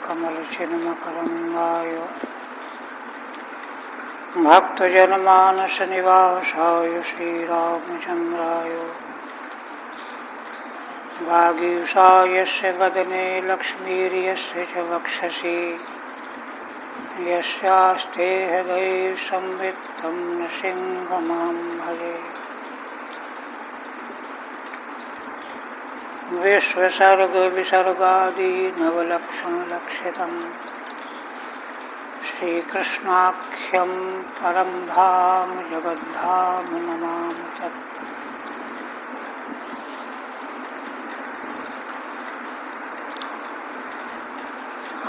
कमलचिन्मकरङ्गाय भक्तजनमानसनिवासाय श्रीरामचन्द्राय वागीशायस्य वदने लक्ष्मीर्यस्य च वक्षसि यस्यास्ते हृदये संवित्तं नृसिंहमहं भजे। विश्वसर्गविसर्गादि नवलक्षणलक्षितम् श्रीकृष्णाख्यं परं धाम जगद्धाम नमामि तत्।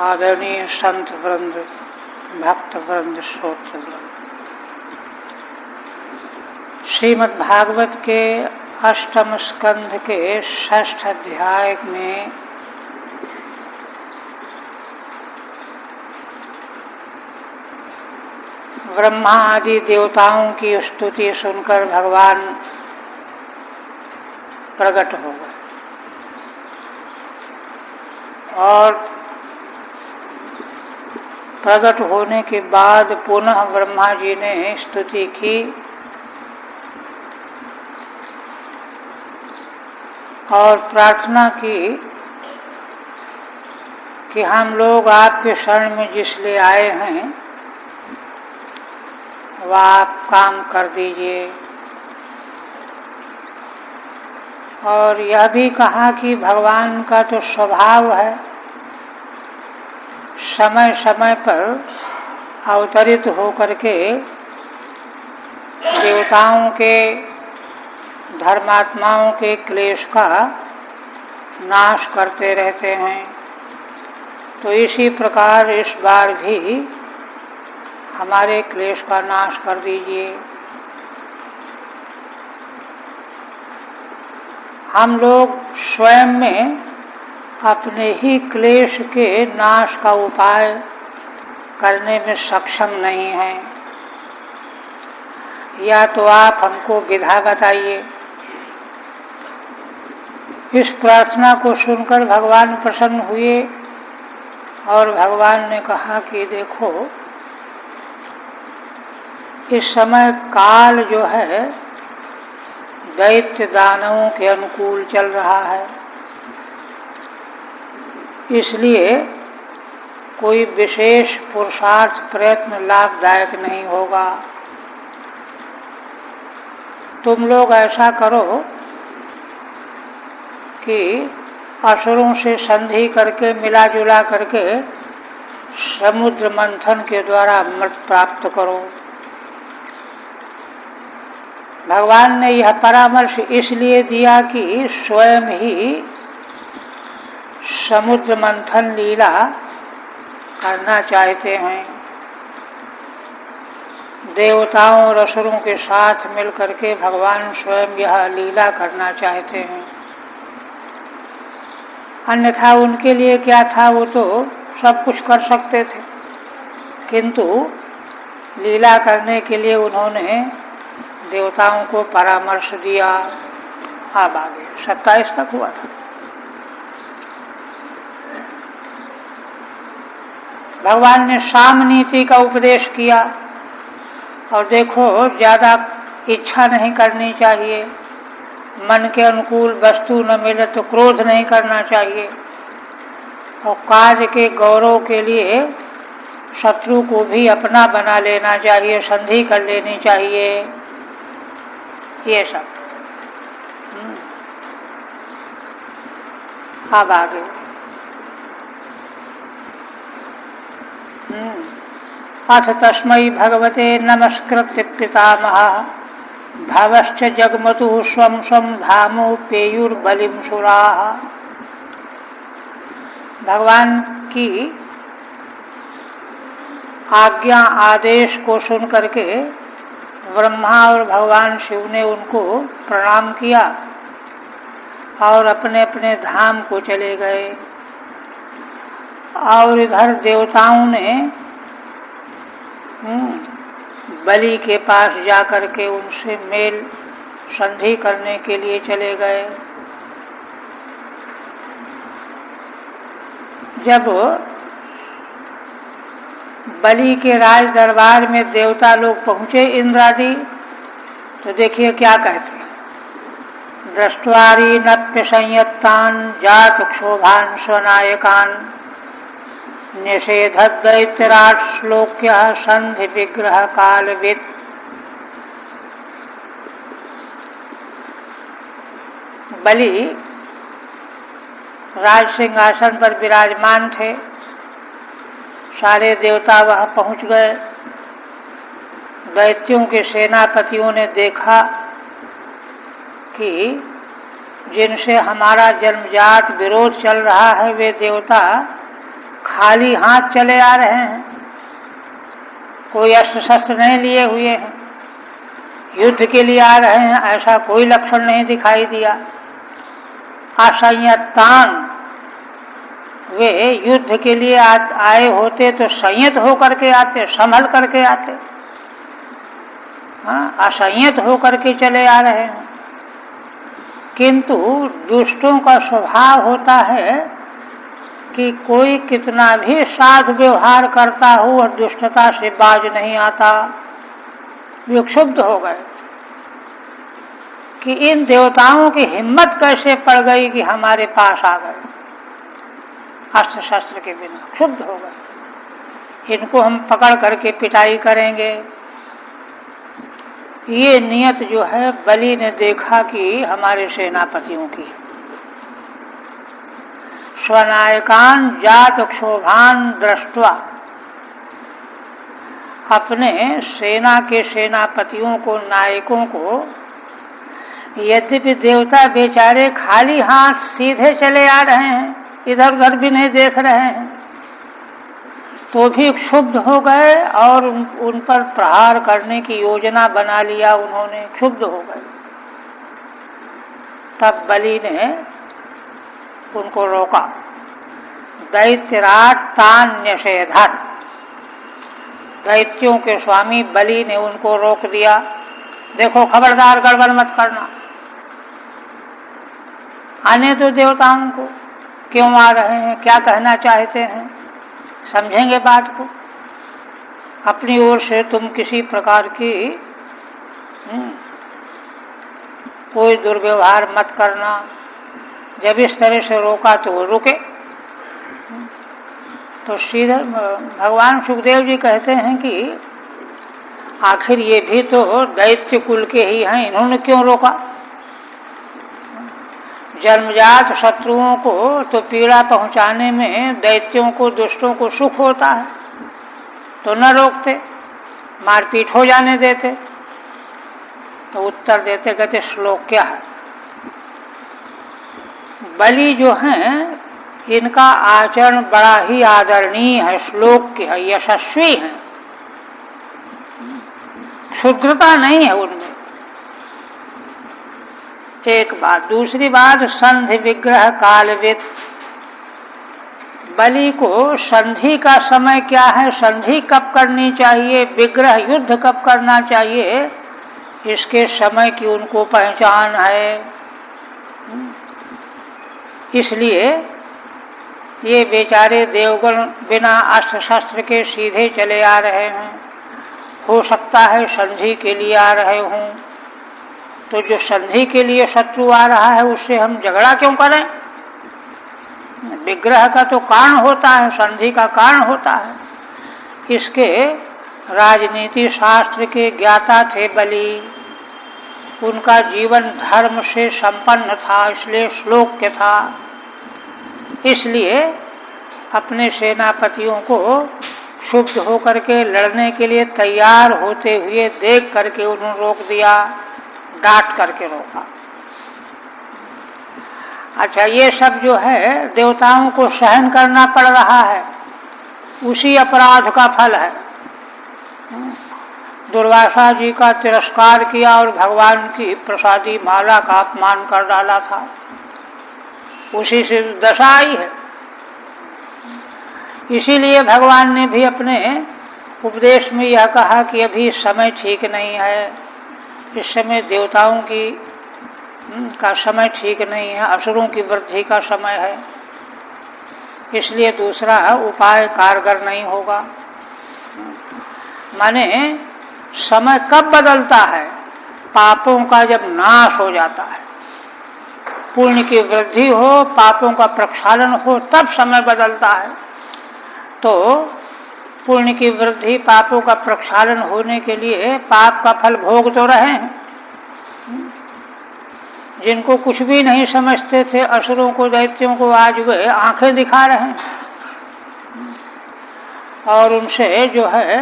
आदरणीय संत वृंद, भक्त वृंद, श्रोत्र वृंद, श्रीमद् भागवत के अष्टम स्कंध के 6ठ अध्याय में ब्रह्मा आदि देवताओं की स्तुति सुनकर भगवान प्रकट हो गए और प्रकट होने के बाद पुनः ब्रह्मा जी ने स्तुति की और प्रार्थना की कि हम लोग आपके शरण में जिसलिए आए हैं वह आप काम कर दीजिए। और यह भी कहा कि भगवान का तो स्वभाव है समय समय पर अवतरित होकर के देवताओं के धर्मात्माओं के क्लेश का नाश करते रहते हैं। तो इसी प्रकार इस बार भी हमारे क्लेश का नाश कर दीजिए। हम लोग स्वयं में अपने ही क्लेश के नाश का उपाय करने में सक्षम नहीं हैं। या तो आप हमको विधा बताइए। इस प्रार्थना को सुनकर भगवान प्रसन्न हुए और भगवान ने कहा कि देखो, इस समय काल जो है दैत्य दानवों के अनुकूल चल रहा है, इसलिए कोई विशेष पुरुषार्थ प्रयत्न लाभदायक नहीं होगा। तुम लोग ऐसा करो कि असुरों से संधि करके मिला जुला करके समुद्र मंथन के द्वारा अमृत प्राप्त करो। भगवान ने यह परामर्श इसलिए दिया कि स्वयं ही समुद्र मंथन लीला करना चाहते हैं। देवताओं और असुरों के साथ मिलकर के भगवान स्वयं यह लीला करना चाहते हैं। अन्यथा उनके लिए क्या था, वो तो सब कुछ कर सकते थे, किंतु लीला करने के लिए उन्होंने देवताओं को परामर्श दिया। अब आगे 27 तक हुआ था। भगवान ने साम नीति का उपदेश किया और देखो, ज्यादा इच्छा नहीं करनी चाहिए। मन के अनुकूल वस्तु न मिले तो क्रोध नहीं करना चाहिए और कार्य के गौरव के लिए शत्रु को भी अपना बना लेना चाहिए, संधि कर लेनी चाहिए। ये सब अब आगे अथ तस्मै भगवते नमस्कृत्य पितामहः भवश्च जगमतु स्वं स्वं धामोपेयुर्बलिं सुराः। भगवान की आज्ञा आदेश को सुन करके ब्रह्मा और भगवान शिव ने उनको प्रणाम किया और अपने अपने धाम को चले गए। और इधर देवताओं ने बलि के पास जाकर के उनसे मेल संधि करने के लिए चले गए। जब बलि के राज दरबार में देवता लोग पहुंचे इंद्रादि, तो देखिए क्या कहते हैं। दृष्ट्वारी नप्य संयत्तान जात क्षोभान स्वनायकान निषेध दैत्यराट श्लोक्य संधि विग्रह कालविद। बलि राज सिंहासन पर विराजमान थे, सारे देवता वहां पहुंच गए। दैत्यों के सेनापतियों ने देखा कि जिनसे हमारा जन्मजात विरोध चल रहा है वे देवता खाली हाथ चले आ रहे हैं, कोई अस्त्र शस्त्र नहीं लिए हुए हैं, युद्ध के लिए आ रहे हैं, ऐसा कोई लक्षण नहीं दिखाई दिया। असंयतान, वे युद्ध के लिए आए होते तो संयत होकर के आते, संभल करके आते। असंयत होकर के चले आ रहे हैं। किंतु दुष्टों का स्वभाव होता है कि कोई कितना भी साध व्यवहार करता हो और दुष्टता से बाज नहीं आता। वे क्षुब्ध हो गए कि इन देवताओं की हिम्मत कैसे पड़ गई कि हमारे पास आ गए अस्त्र शस्त्र के बिना। क्षुब्ध हो गए, इनको हम पकड़ करके पिटाई करेंगे। ये नियत जो है बलि ने देखा कि हमारे सेनापतियों की। स्वनायकान जात क्षोभान दृष्ट्वा, अपने सेना के सेनापतियों को, नायकों को, यद्यपि देवता बेचारे खाली हाथ सीधे चले आ रहे हैं, इधर उधर भी नहीं देख रहे हैं, तो भी क्षुब्ध हो गए और उन पर प्रहार करने की योजना बना लिया उन्होंने। क्षुब्ध हो गए। तब बलि ने उनको रोका। दैत्यराट तान निषेधत, दैत्यों के स्वामी बलि ने उनको रोक दिया। देखो, खबरदार, गड़बड़ मत करना, आने दो देवताओं को, क्यों आ रहे हैं, क्या कहना चाहते हैं, समझेंगे बात को। अपनी ओर से तुम किसी प्रकार की कोई दुर्व्यवहार मत करना। जब इस तरह से रोका तो वो रुके। तो श्रीधर भगवान सुखदेव जी कहते हैं कि आखिर ये भी तो दैत्य कुल के ही हैं, इन्होंने क्यों रोका। जन्मजात शत्रुओं को तो पीड़ा पहुंचाने में दैत्यों को, दुष्टों को सुख होता है, तो न रोकते, मारपीट हो जाने देते। तो उत्तर देते, कहते श्लोक क्या है। बलि जो हैं इनका आचरण बड़ा ही आदरणीय है, श्लोक के है, यशस्वी है, क्षुद्रता नहीं है उनमें। एक बात। दूसरी बात, संधि विग्रह कालविद। बलि को संधि का समय क्या है, संधि कब करनी चाहिए, विग्रह युद्ध कब करना चाहिए, इसके समय की उनको पहचान है। इसलिए ये बेचारे देवगण बिना अस्त्र शस्त्र के सीधे चले आ रहे हैं। हो सकता है संधि के लिए आ रहे हों, तो जो संधि के लिए शत्रु आ रहा है उससे हम झगड़ा क्यों करें। विग्रह का तो कारण होता है, संधि का कारण होता है। इसके राजनीति शास्त्र के ज्ञाता थे बलि, उनका जीवन धर्म से संपन्न था, इसलिए श्लोक था। इसलिए अपने सेनापतियों को क्षुब्ध होकर के लड़ने के लिए तैयार होते हुए देख करके उन्होंने रोक दिया, डांट करके रोका। अच्छा, ये सब जो है देवताओं को सहन करना पड़ रहा है, उसी अपराध का फल है। दुर्वासा जी का तिरस्कार किया और भगवान की प्रसादी माला का अपमान कर डाला था, उसी से दशा आई है। इसीलिए भगवान ने भी अपने उपदेश में यह कहा कि अभी समय ठीक नहीं है, इस समय देवताओं की का समय ठीक नहीं है, असुरों की वृद्धि का समय है, इसलिए दूसरा उपाय कारगर नहीं होगा। माने समय कब बदलता है? पापों का जब नाश हो जाता है, पुण्य की वृद्धि हो, पापों का प्रक्षालन हो, तब समय बदलता है। तो पुण्य की वृद्धि, पापों का प्रक्षालन होने के लिए पाप का फल भोग तो रहे हैं। जिनको कुछ भी नहीं समझते थे, असुरों को, दैत्यों को, आज वे आंखें दिखा रहे हैं और उनसे जो है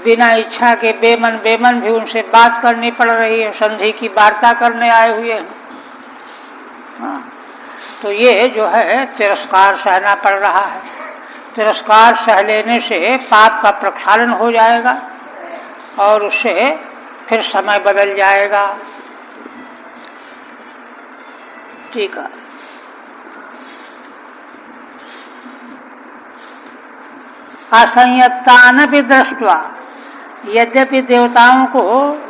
बिना इच्छा के बेमन भी उनसे बात करनी पड़ रही है, संधि की वार्ता करने आए हुए हैं। तो ये जो है तिरस्कार सहना पड़ रहा है। तिरस्कार सह लेने से पाप का प्रक्षालन हो जाएगा और उससे फिर समय बदल जाएगा। ठीक है। असंयत्तानपि दृष्ट्वा, यद्यपि देवताओं को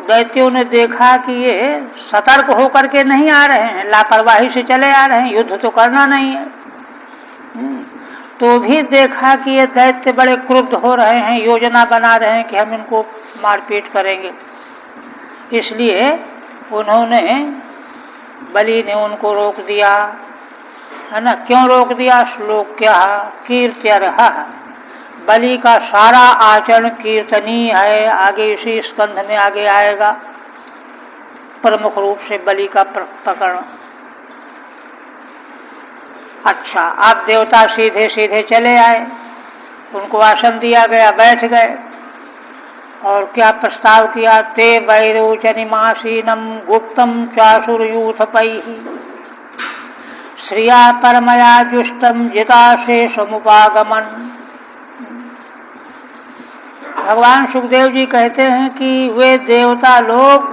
दैत्यों ने देखा कि ये सतर्क होकर के नहीं आ रहे हैं, लापरवाही से चले आ रहे हैं, युद्ध तो करना नहीं है, तो भी देखा कि ये दैत्य बड़े क्रुद्ध हो रहे हैं, योजना बना रहे हैं कि हम इनको मारपीट करेंगे। इसलिए उन्होंने, बलि ने उनको रोक दिया, है ना। क्यों रोक दिया? श्लोक क्या? कीर्त्यर्हः, बलि का सारा आचरण कीर्तनीय है। आगे इसी स्कंध में आगे आएगा प्रमुख रूप से बलि का प्रकरण। अच्छा, अब देवता सीधे सीधे चले आए, उनको आसन दिया गया, बैठ गए और क्या प्रस्ताव किया? ते वैरोचनिमासीनम गुप्तम चासुरयूथपैः श्रिया परमया जुष्टम जिताशेषमुपागमन। भगवान सुखदेव जी कहते हैं कि वे देवता लोग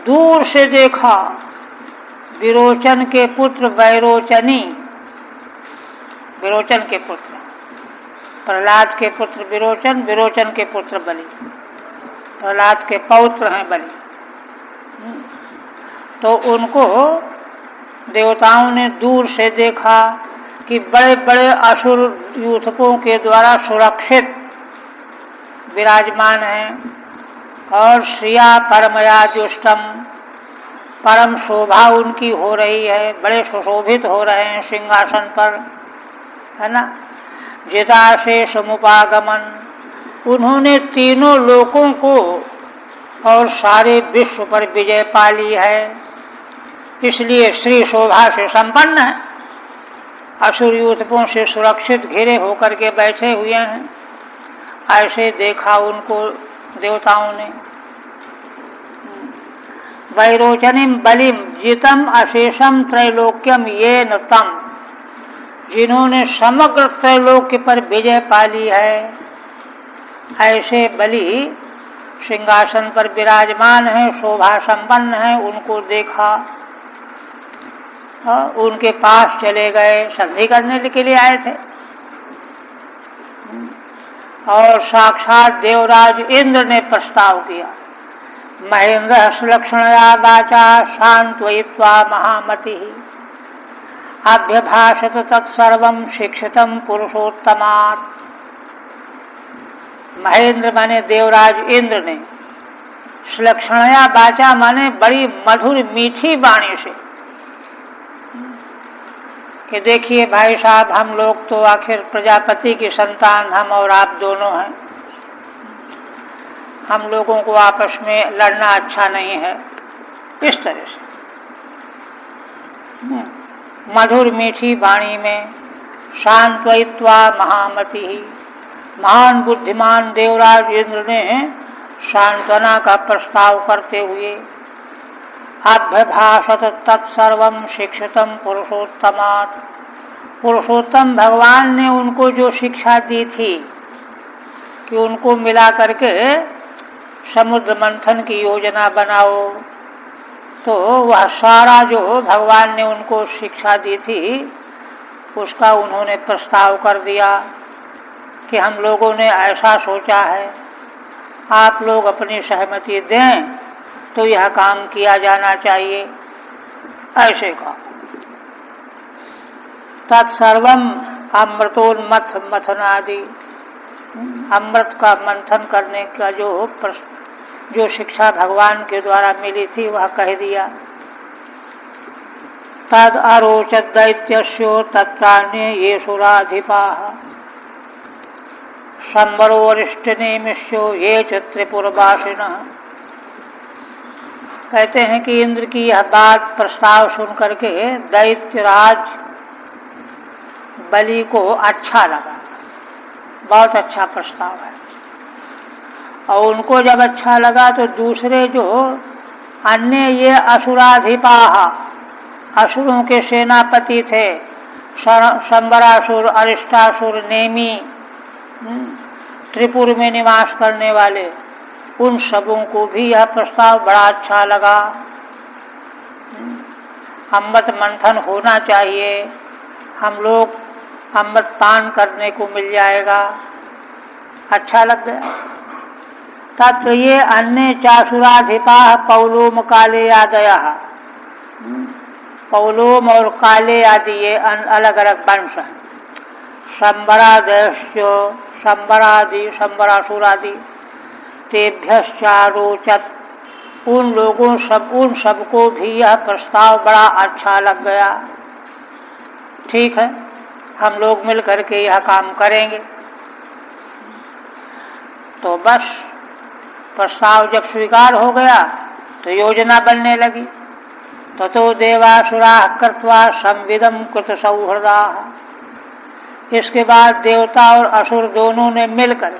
दूर से देखा विरोचन के पुत्र वैरोचनी, विरोचन के पुत्र प्रहलाद के पुत्र विरोचन, विरोचन के पुत्र बलि, प्रहलाद के पौत्र हैं बलि। तो उनको देवताओं ने दूर से देखा कि बड़े बड़े असुर यूथकों के द्वारा सुरक्षित विराजमान हैं और श्रिया परमया जुष्टम, परम शोभा उनकी हो रही है, बड़े सुशोभित हो रहे हैं सिंहासन पर, है ना। जिताशेषमुपागमन, उन्होंने तीनों लोकों को और सारे विश्व पर विजय पा ली है, इसलिए श्री शोभा से संपन्न है। असुर यूथकों से सुरक्षित घिरे होकर के बैठे हुए हैं, ऐसे देखा उनको देवताओं ने। वैरोचनिम बलिम जितम अशेषम त्रैलोक्यम ये न तम, जिन्होंने समग्र त्रैलोक्य पर विजय पा ली है, ऐसे बलि सिंहासन पर विराजमान है, शोभा संपन्न है, उनको देखा, उनके पास चले गए, संधि करने के लिए आए थे। और साक्षात देवराज इंद्र ने प्रस्ताव किया, महेंद्र सुलक्षणया वाचा शांत्वयित्वा महामति अभ्यभाषत तत्सर्वं शिक्षितम पुरुषोत्तमात्। महेंद्र माने देवराज इंद्र ने, सुलक्षणया वाचा माने बड़ी मधुर मीठी वाणी से, कि देखिए भाई साहब, हम लोग तो आखिर प्रजापति की संतान, हम और आप दोनों हैं, हम लोगों को आपस में लड़ना अच्छा नहीं है। इस तरह से मधुर मीठी वाणी में शांत्वयित्वा महामति, महान बुद्धिमान देवराज इंद्र ने सांत्वना का प्रस्ताव करते हुए अभ्यभाषत तत्सर्वम शिक्षितम पुरुषोत्तमात्, पुरुषोत्तम भगवान ने उनको जो शिक्षा दी थी कि उनको मिला करके समुद्र मंथन की योजना बनाओ, तो वह सारा जो भगवान ने उनको शिक्षा दी थी उसका उन्होंने प्रस्ताव कर दिया कि हम लोगों ने ऐसा सोचा है, आप लोग अपनी सहमति दें तो यह काम किया जाना चाहिए। ऐसे कहा, तत्सर्वम अमृतोन्मथ मथनादि, अमृत का मंथन करने का जो शिक्षा भगवान के द्वारा मिली थी वह कह दिया। तद अरोचत दैत्यस्यो तत्रान्ये ये सुराधिपाः संबरो वरिष्ठ नेमिष्यो ये च त्रिपुरवासिनः। कहते हैं कि इंद्र की यह बात प्रस्ताव सुन करके दैत्यराज बलि को अच्छा लगा, बहुत अच्छा प्रस्ताव है। और उनको जब अच्छा लगा तो दूसरे जो अन्य ये असुराधिपाः, असुरों के सेनापति थे, संबरासुर, अरिष्टासुर, नेमी, त्रिपुर में निवास करने वाले, उन सबों को भी यह प्रस्ताव बड़ा अच्छा लगा। अमृत मंथन होना चाहिए, हम लोग अमृत पान करने को मिल जाएगा, अच्छा लग गया। तब तो ये अन्य चासुराधिपाः पौलोम काले आदयः, पौलोम और काले आदि ये अलग अलग वंश हैं। संबरादयश्च, संबरादि, संबरासुरादि, तेभ्यश्चारोचत, उन सबको भी यह प्रस्ताव बड़ा अच्छा लग गया। ठीक है, हम लोग मिल करके यह काम करेंगे। तो बस प्रस्ताव जब स्वीकार हो गया तो योजना बनने लगी। ततो देवासुराः कृत्वा संविदं कृत सौहृदाः। इसके बाद देवता और असुर दोनों ने मिलकर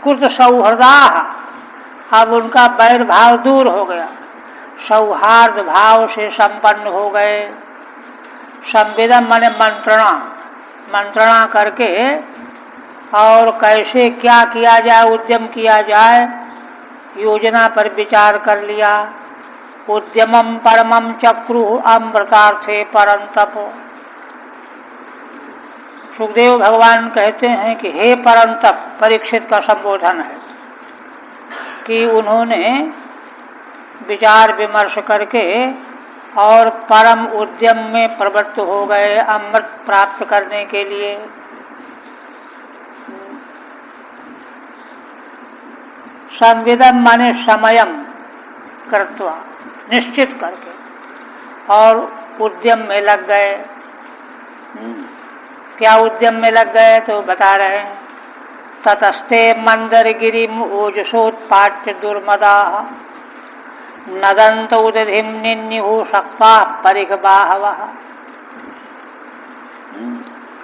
कृत सौहृदाः, अब उनका बैर भाव दूर हो गया, सौहार्द भाव से संपन्न हो गए। संविदम माने मंत्रणा, मंत्रणा करके और कैसे क्या किया जाए, उद्यम किया जाए, योजना पर विचार कर लिया। उद्यमम परमम चक्रु अमृतार्थे परंतप। सुखदेव भगवान कहते हैं कि हे परंतप, परीक्षित का संबोधन है कि उन्होंने विचार विमर्श करके और परम उद्यम में प्रवृत्त हो गए अमृत प्राप्त करने के लिए। संविदम माने समयम कृत्वा, निश्चित करके, और उद्यम में लग गए। क्या उद्यम में लग गए तो बता रहे हैं। ततस्ते मंदरगिरिम ओजसोत्पाट्य दुर्मदाः नदंत उदधिम निन्युः शक्ताः परिघबाहवः।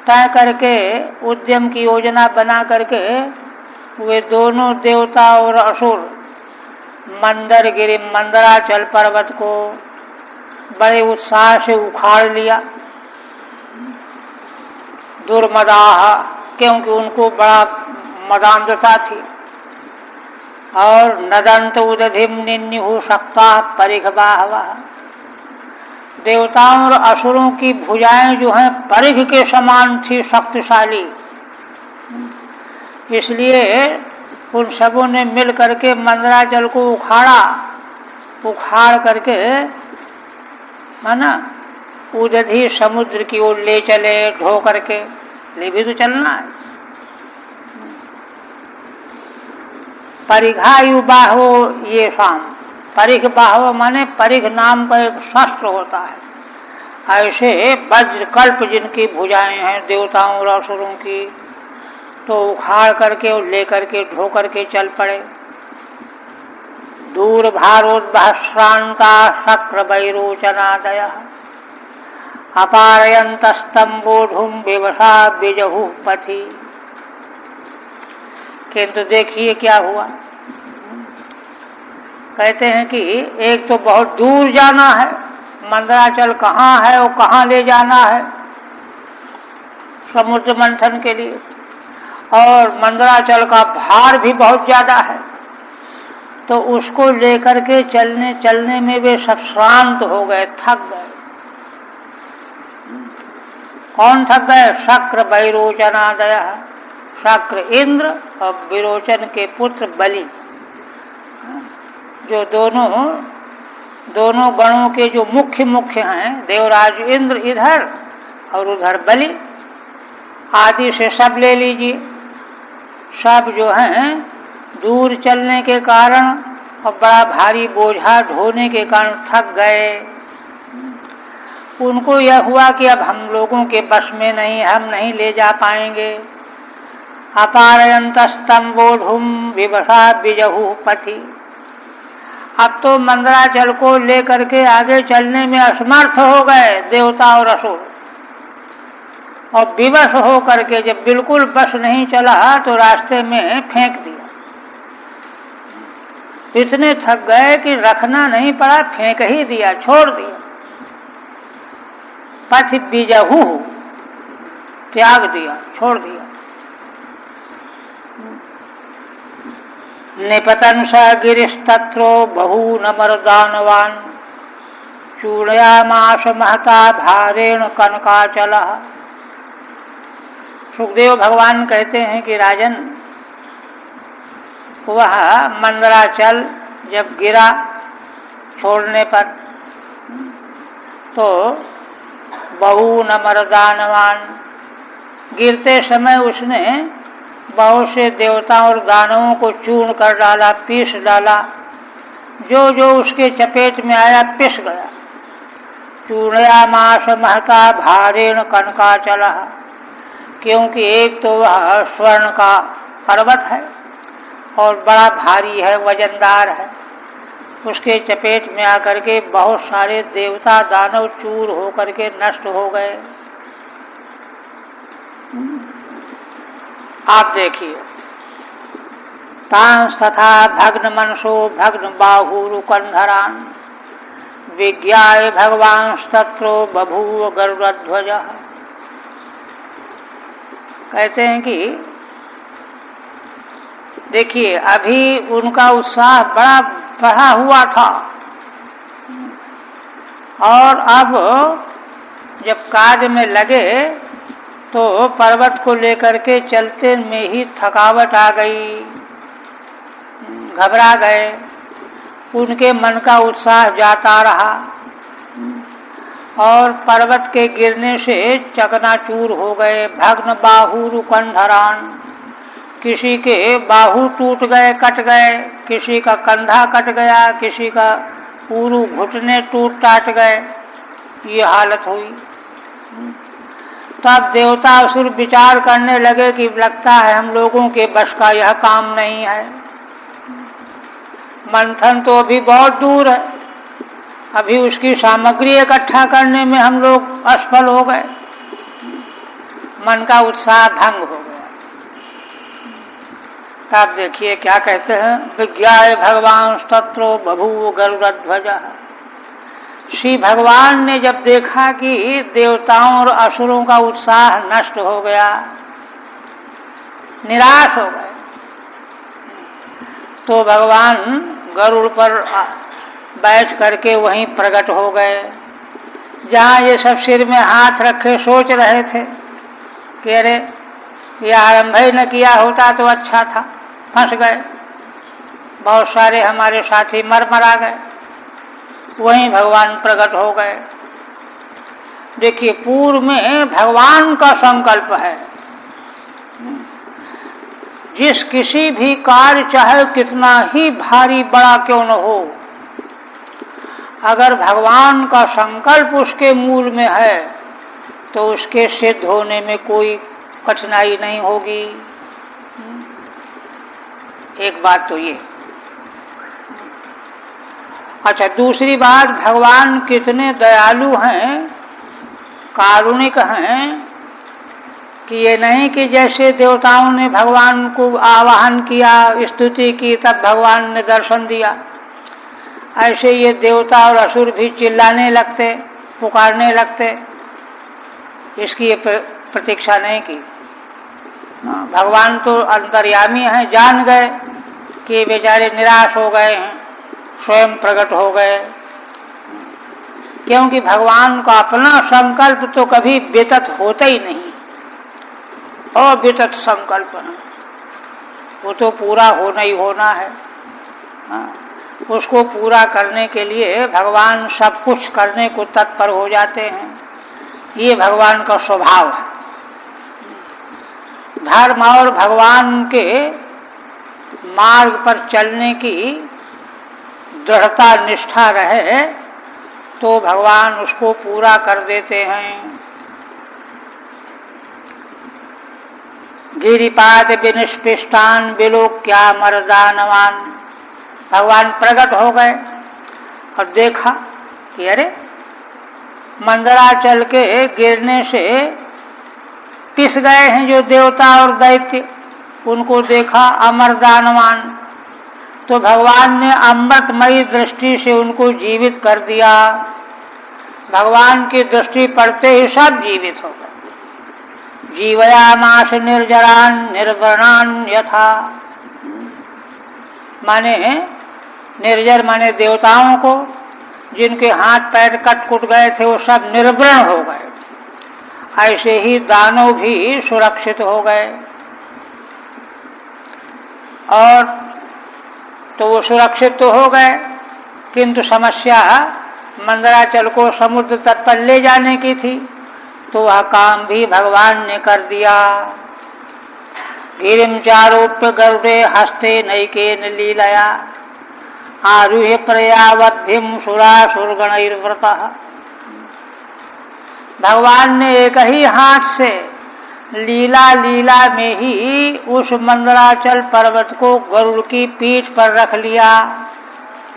तय करके उद्यम की योजना बना करके वे दोनों देवता और असुर मंदरगिरि, मंदराचल पर्वत को बड़े उत्साह से उखाड़ लिया। दुर्मदाः, क्योंकि उनको बड़ा मदान्धता थी। और नदंत उदधिम निन्युः शक्ताः परिघबाहवः, देवताओं और असुरों की भुजाएं जो हैं परिघ के समान थी, शक्तिशाली। इसलिए उन सबों ने मिल करके मंदराचल को उखाड़ा, उखाड़ करके माना उदधि समुद्र की ओर ले चले, ढो करके, ले भी तो चलना है। परिघायु बाहो ये शाम, परिघ बाहो माने परिघ नाम का एक शस्त्र होता है। ऐसे वज्रकल्प जिनकी भुजाएं हैं देवताओं और असुरों की, तो उखाड़ करके और लेकर के ढो करके चल पड़े। दूर भारोद्वह श्रांता शक्र वैरोचनादयः अपारयन्तस्तंबोढुम विवशा बिजहु पथि। किंतु देखिए क्या हुआ। कहते हैं कि एक तो बहुत दूर जाना है, मंदराचल कहाँ है और कहाँ ले जाना है समुद्र मंथन के लिए, और मंदराचल का भार भी बहुत ज्यादा है। तो उसको लेकर के चलने में वे सब श्रांत हो गए, थक गए। कौन थक गए? शक्र वैरोचनादयः, शक्र इंद्र और विरोचन के पुत्र बलि, जो दोनों गणों के जो मुख्य हैं, देवराज इंद्र इधर और उधर बलि, आदि से सब ले लीजिए। सब जो हैं दूर चलने के कारण और बड़ा भारी बोझा ढोने के कारण थक गए। उनको यह हुआ कि अब हम लोगों के बस में नहीं, हम नहीं ले जा पाएंगे। अपारयन्तस्तम्बोढुम विवशा बिजहु पथि। अब तो मंदराचल को लेकर के आगे चलने में असमर्थ हो गए देवता और असुर, और विवश हो करके जब बिल्कुल बस नहीं चला तो रास्ते में फेंक दिया। इतने थक गए कि रखना नहीं पड़ा, फेंक ही दिया, छोड़ दिया। पथि बिजहु, त्याग दिया, छोड़ दिया। निपतन स गिरिस्तत्रो बहून मर्दानवान् चूड़यामास महता भारेण कनकाचलः। सुखदेव भगवान कहते हैं कि राजन, वह मंदराचल जब गिरा छोड़ने पर तो बहून मर्दानवान्, गिरते समय उसने बहुत से देवताओं और दानवों को चूर्ण कर डाला, पीस डाला। जो जो उसके चपेट में आया पिस गया। चूड़यामास महता भारेण कनकाचलः, क्योंकि एक तो वह स्वर्ण का पर्वत है और बड़ा भारी है, वजनदार है। उसके चपेट में आकर के बहुत सारे देवता दानव चूर होकर के नष्ट हो गए। आप देखिए, तांस तथा भग्न मनसो भग्न बाहुरुकंधरान विज्ञाय भगवान तत्रो बभूव गरुड़ध्वज। कहते हैं कि देखिए, अभी उनका उत्साह बड़ा बढ़ा हुआ था और अब जब कार्य में लगे तो पर्वत को लेकर के चलते में ही थकावट आ गई, घबरा गए। उनके मन का उत्साह जाता रहा और पर्वत के गिरने से चकनाचूर हो गए। भग्न बाहुरुकंधरान, किसी के बाहु टूट गए, कट गए, किसी का कंधा कट गया, किसी का पूरू घुटने टूट टाट गए। ये हालत हुई। तब देवता असुर विचार करने लगे कि लगता है हम लोगों के बस का यह काम नहीं है। मंथन तो अभी बहुत दूर है, अभी उसकी सामग्री इकट्ठा करने में हम लोग असफल हो गए। मन का उत्साह भंग हो गया। तब देखिए क्या कहते हैं, विज्ञाय भगवान तत्रो बभूव गरुड़ध्वजः। श्री भगवान ने जब देखा कि देवताओं और असुरों का उत्साह नष्ट हो गया, निराश हो गए, तो भगवान गरुड़ पर बैठ करके वहीं प्रकट हो गए। जहाँ ये सब सिर में हाथ रखे सोच रहे थे कि अरे ये आरंभ ही न किया होता तो अच्छा था, फंस गए, बहुत सारे हमारे साथी मर मरा गए। वहीं भगवान प्रकट हो गए। देखिए, पूर्व में भगवान का संकल्प है। जिस किसी भी कार्य चाहे कितना ही भारी बड़ा क्यों न हो, अगर भगवान का संकल्प उसके मूल में है तो उसके सिद्ध होने में कोई कठिनाई नहीं होगी। एक बात तो ये। अच्छा, दूसरी बात, भगवान कितने दयालु हैं, कारुणिक हैं कि ये नहीं कि जैसे देवताओं ने भगवान को आवाहन किया, स्तुति की, तब भगवान ने दर्शन दिया, ऐसे ये देवता और असुर भी चिल्लाने लगते, पुकारने लगते, इसकी ये प्रतीक्षा नहीं की। भगवान तो अंतर्यामी हैं, जान गए कि बेचारे निराश हो गए हैं, स्वयं प्रकट हो गए। क्योंकि भगवान का अपना संकल्प तो कभी व्यतत होता ही नहीं, अव्यतत संकल्प है, वो तो पूरा होना ही होना है। उसको पूरा करने के लिए भगवान सब कुछ करने को तत्पर हो जाते हैं। ये भगवान का स्वभाव है। धर्म और भगवान के मार्ग पर चलने की दृढ़ता निष्ठा रहे तो भगवान उसको पूरा कर देते हैं। गिरिपाद विनिष्पिष्टान विलोक्या मर्दानवान, भगवान प्रकट हो गए और देखा कि अरे मंदराचल के गिरने से पिस गए हैं जो देवता और दैत्य, उनको देखा अमरदानवान, तो भगवान ने अमृतमयी दृष्टि से उनको जीवित कर दिया। भगवान की दृष्टि पड़ते ही सब जीवित हो गए। जीवयामास निर्जरान निर्वणान यथा, माने निर्जर माने देवताओं को, जिनके हाथ पैर कट कुट गए थे वो सब निर्वण हो गए। ऐसे ही दानव भी सुरक्षित हो गए। और तो वो सुरक्षित तो हो गए, किंतु समस्या मंदराचल को समुद्र तट पर ले जाने की थी, तो वह काम भी भगवान ने कर दिया। गिरिम चारोप्य गरुड़े हस्ते नैकेन लीलया आरुह्य प्रयावधिम सुरासुरगणैर्व्रतः, भगवान ने एक ही हाथ से लीला में ही उस मंदराचल पर्वत को गरुड़ की पीठ पर रख लिया,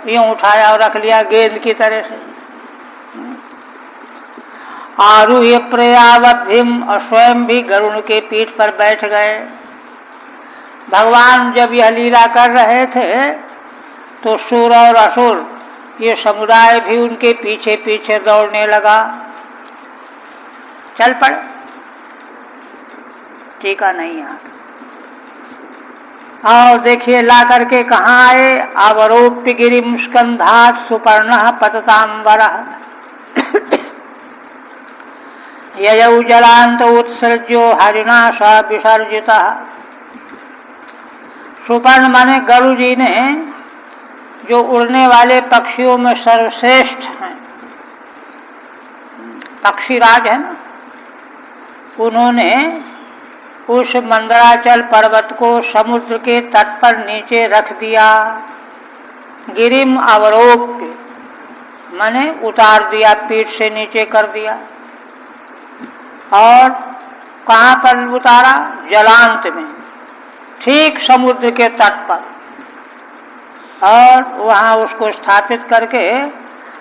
यूं उठाया और रख लिया गेंद की तरह से। आरुह्य प्रयावधिम, और स्वयं भी गरुड़ के पीठ पर बैठ गए। भगवान जब यह लीला कर रहे थे तो सुर और असुर ये समुदाय भी उनके पीछे पीछे दौड़ने लगा, चल पड़े। टीका नहीं यहाँ। और देखिए ला करके कहाँ आए, अवरोप्य गिरिम स्कंधात् सुपर्ण पततांबरः ययौ जलांत उत्सर्ज्यो हरिणा स विसर्जितः। सुपर्ण माने गरुड़ जी ने, जो उड़ने वाले पक्षियों में सर्वश्रेष्ठ हैं, पक्षीराज है ना, उन्होंने उस मंदराचल पर्वत को समुद्र के तट पर नीचे रख दिया। गिरिम अवरोप्य माने उतार दिया, पीठ से नीचे कर दिया। और कहाँ पर उतारा? जलांत में, ठीक समुद्र के तट पर। और वहाँ उसको स्थापित करके,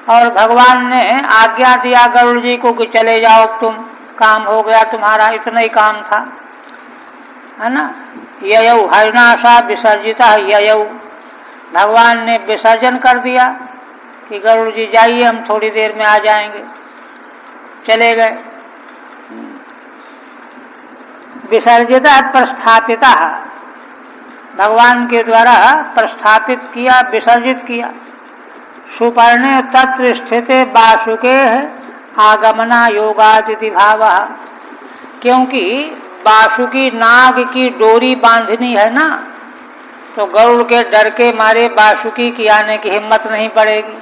और भगवान ने आज्ञा दिया गरुड़ जी को कि चले जाओ तुम, काम हो गया तुम्हारा, इतना ही काम था, है ना। ययौ हरिणासा विसर्जिता, ययौ भगवान ने विसर्जन कर दिया कि गरुड़ जी जाइए, हम थोड़ी देर में आ जाएंगे। चले गए। विसर्जिता प्रस्थापिता, भगवान के द्वारा प्रस्थापित किया, विसर्जित किया। सुपर्णे तत्र स्थिते वासुके आगमना योगादिति भावः, क्योंकि वासुकी नाग की डोरी बांधनी है ना, तो गरुड़ के डर के मारे वासुकी की आने की हिम्मत नहीं पड़ेगी।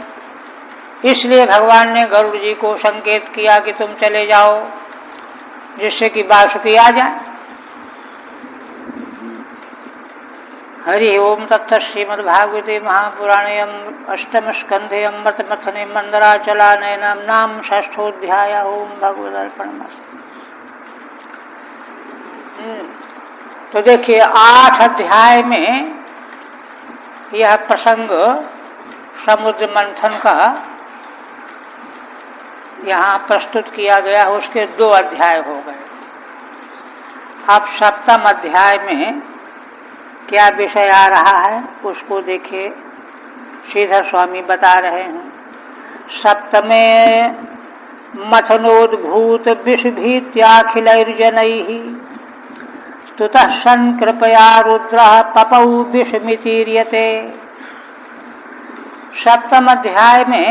इसलिए भगवान ने गरुड़ जी को संकेत किया कि तुम चले जाओ, जिससे कि वासुकी आ जाए। हरि ओम तत्सत्। श्रीमद्भागवते महापुराणे अष्टम स्कंधे अमृत मथने मंदराचलानयनम नाम षष्ठोऽध्याय। ओम भगवदर्पणमस्तु। तो देखिए 8 अध्याय में यह प्रसंग समुद्र मंथन का यहाँ प्रस्तुत किया गया, उसके 2 अध्याय हो गए। अब 7वें अध्याय में क्या विषय आ रहा है उसको देखिए, श्रीधर स्वामी बता रहे हैं। 7वें मथनोद्भूत विषभीत्याखिलैर्जनैः स्तुतः सन् कृपया रुद्रः पपौ विषमितीर्यते। 7वें अध्याय में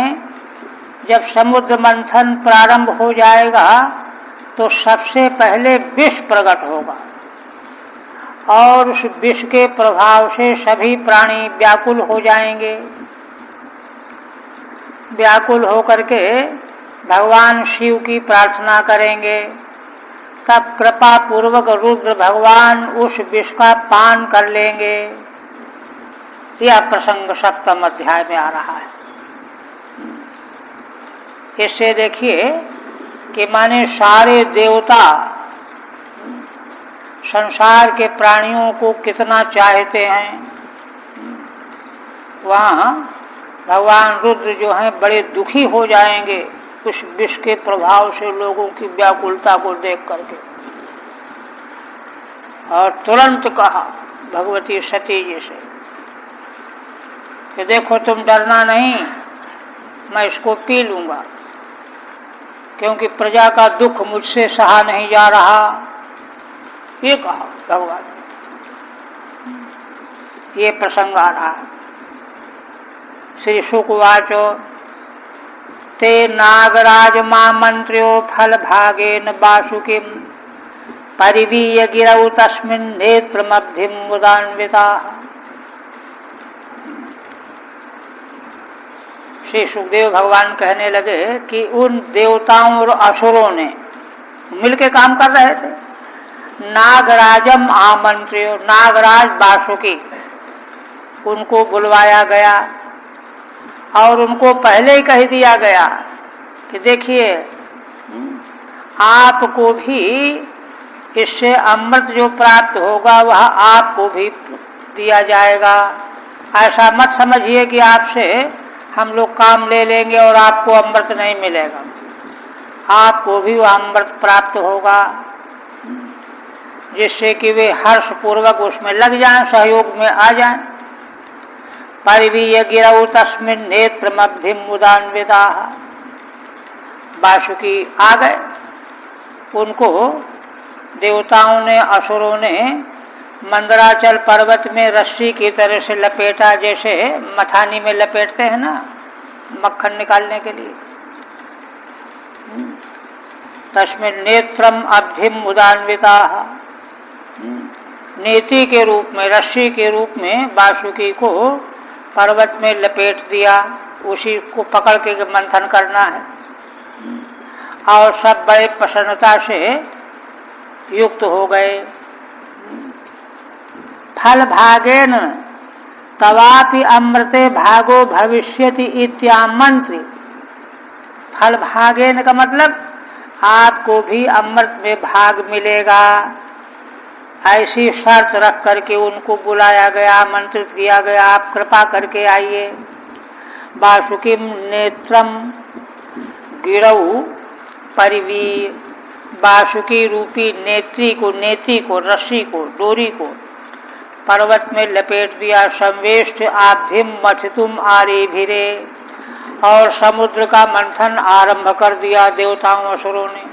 जब समुद्र मंथन प्रारंभ हो जाएगा तो सबसे पहले विष प्रकट होगा, और उस विष के प्रभाव से सभी प्राणी व्याकुल हो जाएंगे। व्याकुल होकर के भगवान शिव की प्रार्थना करेंगे तब कृपा पूर्वक रुद्र भगवान उस विष का पान कर लेंगे। यह प्रसंग 7वें अध्याय में आ रहा है। इससे देखिए कि माने सारे देवता संसार के प्राणियों को कितना चाहते हैं। वहाँ भगवान रुद्र जो हैं बड़े दुखी हो जाएंगे उस विष के प्रभाव से, लोगों की व्याकुलता को देख करके। और तुरंत कहा भगवती सती जी से कि देखो तुम डरना नहीं, मैं इसको पी लूंगा, क्योंकि प्रजा का दुख मुझसे सहा नहीं जा रहा। ये कहा भगवान। ये प्रसंग आ रहा है। श्री शुकवाचो ते नागराज मामंत्र्यो फल भागेन वासुकिम परिवीय गिरौ तस्मिन् नेत्रमब्धिं मुदान्विताः। श्री सुखदेव भगवान कहने लगे कि उन देवताओं और असुरों ने मिलके काम कर रहे थे। नागराजम आमंत्रियो, नागराज वासुकी, उनको बुलवाया गया और उनको पहले ही कह दिया गया कि देखिए आपको भी इससे अमृत जो प्राप्त होगा वह आपको भी दिया जाएगा। ऐसा मत समझिए कि आपसे हम लोग काम ले लेंगे और आपको अमृत नहीं मिलेगा। आपको भी वह अमृत प्राप्त होगा, जिससे कि वे हर्ष पूर्वक उसमें लग जाएं, सहयोग में आ जाएं। परिवीय गिरौ तस्मिन् नेत्रमब्धिं मुदान्विताः। वासुकी आ गए, उनको देवताओं ने, असुरों ने मंदराचल पर्वत में रस्सी की तरह से लपेटा, जैसे मथानी में लपेटते हैं ना मक्खन निकालने के लिए। तस्मिन् नेत्रम अब्धिम मुदान्विताः। नेति के रूप में, रस्सी के रूप में वासुकी को पर्वत में लपेट दिया, उसी को पकड़ के मंथन करना है। और सब बड़े प्रसन्नता से युक्त हो गए। फल भागेन तवापि अमृते भागो भविष्यति इत्यामंत्रि। फल भागेन का मतलब आपको भी अमृत में भाग मिलेगा, ऐसी शर्त रख करके उनको बुलाया गया, आमंत्रित किया गया, आप कृपा करके आइए। वासुकिम नेत्रम गिरौ परिवीय, वासुकी रूपी नेत्री को, रस्सी को, डोरी को पर्वत में लपेट दिया। संवेष्ट आब्धिम मथितुम आरेभिरे, और समुद्र का मंथन आरंभ कर दिया देवताओं असुरों ने।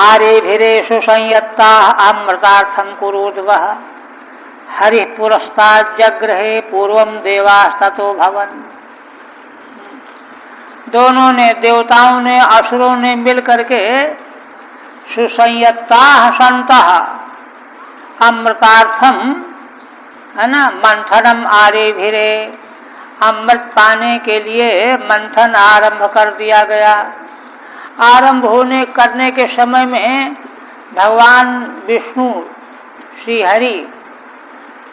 आरेभिरे सुसंयत्ता अमृतार्थं कुरुद्वः हरि पुरस्तात् जगृहे पूर्वम देवास्ततो भवन। दोनों ने, देवताओं ने, असुरों ने मिल करके सुसंयत्ता संतः अमृतार्थम, है ना, मंथनम आरेभिरे, अमृत पाने के लिए मंथन आरंभ कर दिया गया। आरंभ करने के समय में भगवान विष्णु श्री हरि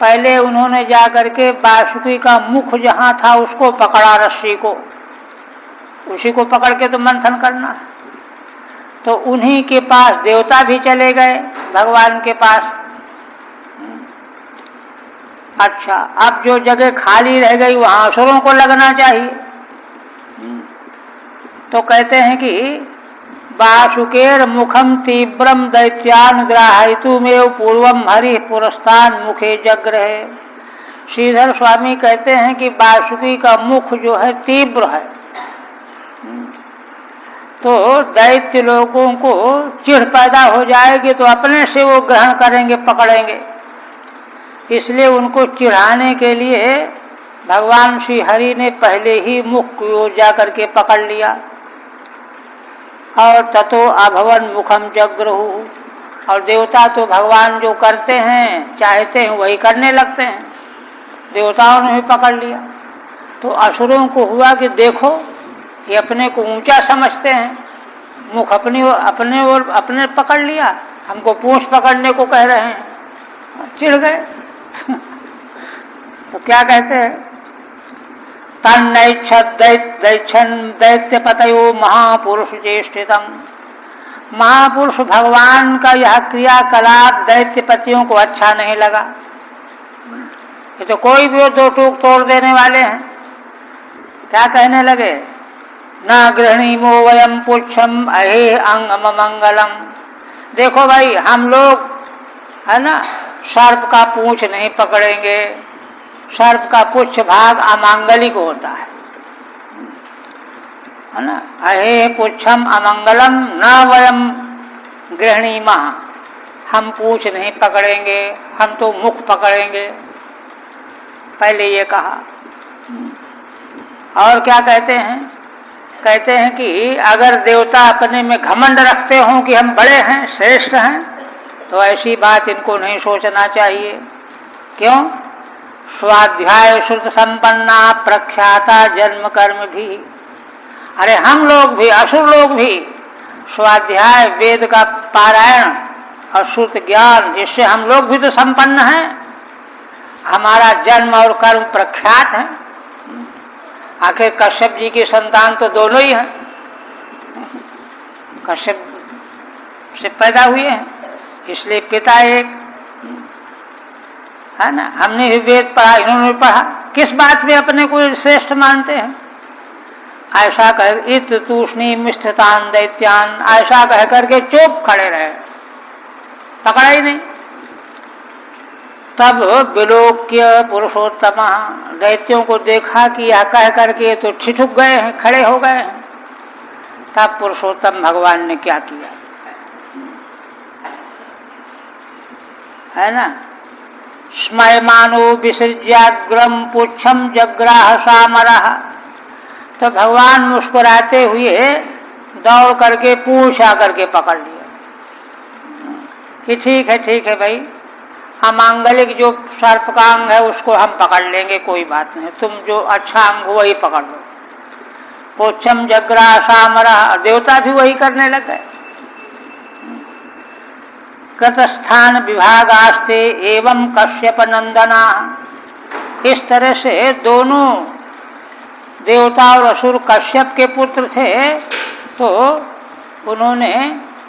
पहले उन्होंने जाकर के वासुकी का मुख जहाँ था उसको पकड़ा, रस्सी को, उसी को पकड़ के तो मंथन करना। तो उन्हीं के पास देवता भी चले गए, भगवान के पास। अच्छा, अब जो जगह खाली रह गई वहां असुरों को लगना चाहिए। तो कहते हैं कि वासुकेर मुखम तीव्रम दैत्यानुग्राहितुमेव पूर्वम हरि पुरस्तान मुखे जग्रहे। श्रीधर स्वामी कहते हैं कि वासुकी का मुख जो है तीव्र है, तो दैत्य लोगों को चिढ़ पैदा हो जाएगी तो अपने से वो ग्रहण करेंगे, पकड़ेंगे। इसलिए उनको चिढ़ाने के लिए भगवान श्री हरि ने पहले ही मुख की ओर जाकर के पकड़ लिया। और ततो अभवन मुखम जग्रहु, और देवता तो भगवान जो करते हैं, चाहते हैं, वही करने लगते हैं। देवताओं ने भी पकड़ लिया। तो असुरों को हुआ कि देखो ये अपने को ऊंचा समझते हैं, मुख अपने और अपने पकड़ लिया, हमको पूंछ पकड़ने को कह रहे हैं, चिढ़ गए। तो क्या कहते हैं, तन्नैच्छन दैत्य पतयो महापुरुष चेष्टितम। महापुरुष भगवान का यह क्रियाकलाप दैत्यपतियों को अच्छा नहीं लगा। ये तो कोई भी हो दो टूक तोड़ देने वाले हैं। क्या कहने लगे, न गृहणीमो वयम पुच्छम अहे अंगम मंगलम। देखो भाई, हम लोग है ना सर्प का पूंछ नहीं पकड़ेंगे, सर्प का पुच्छ भाग अमांगलिक होता है ना। अहे पुच्छम अमंगलम न वयम गृहणीमः, हम पूंछ नहीं पकड़ेंगे, हम तो मुख पकड़ेंगे, पहले ये कहा। और क्या कहते हैं, कहते हैं कि अगर देवता अपने में घमंड रखते हों कि हम बड़े हैं, श्रेष्ठ हैं, तो ऐसी बात इनको नहीं सोचना चाहिए। क्यों, स्वाध्याय श्रुत संपन्ना प्रख्याता जन्म कर्म भी। अरे हम लोग भी, असुर लोग भी स्वाध्याय वेद का पारायण और श्रुत ज्ञान, इससे हम लोग भी तो संपन्न हैं। हमारा जन्म और कर्म प्रख्यात है। आखिर कश्यप जी की संतान तो दोनों ही हैं, कश्यप से पैदा हुए हैं, इसलिए पिता एक है ना। हमने भी वेद पढ़ा, इन्होंने पढ़ा, किस बात में अपने को श्रेष्ठ मानते हैं। ऐसा कह इत तूष्णीम स्थितान दैत्यान, ऐसा कह करके चुप खड़े रहे, पकड़ा ही नहीं। तब विलोक्य पुरुषोत्तम, दैत्यों को देखा कि यह कह करके तो ठिठुक गए हैं, खड़े हो गए हैं। तब पुरुषोत्तम भगवान ने क्या किया है ना, स्मयमानो विसृज्याग्रम पुच्छम जग्राह सामरः। तो भगवान मुस्कुराते हुए दौड़ करके पूंछ आकर के पकड़ लिया कि ठीक है भाई, अमांगलिक जो सर्प का अंग है उसको हम पकड़ लेंगे, कोई बात नहीं, तुम जो अच्छा अंग हो वही पकड़ लो। पुच्छम जग्राह सामरः, देवता भी वही करने लग गए। कृतस्थान विभागास्ते एवं कश्यप नंदना। इस तरह से दोनों देवता और असुर कश्यप के पुत्र थे, तो उन्होंने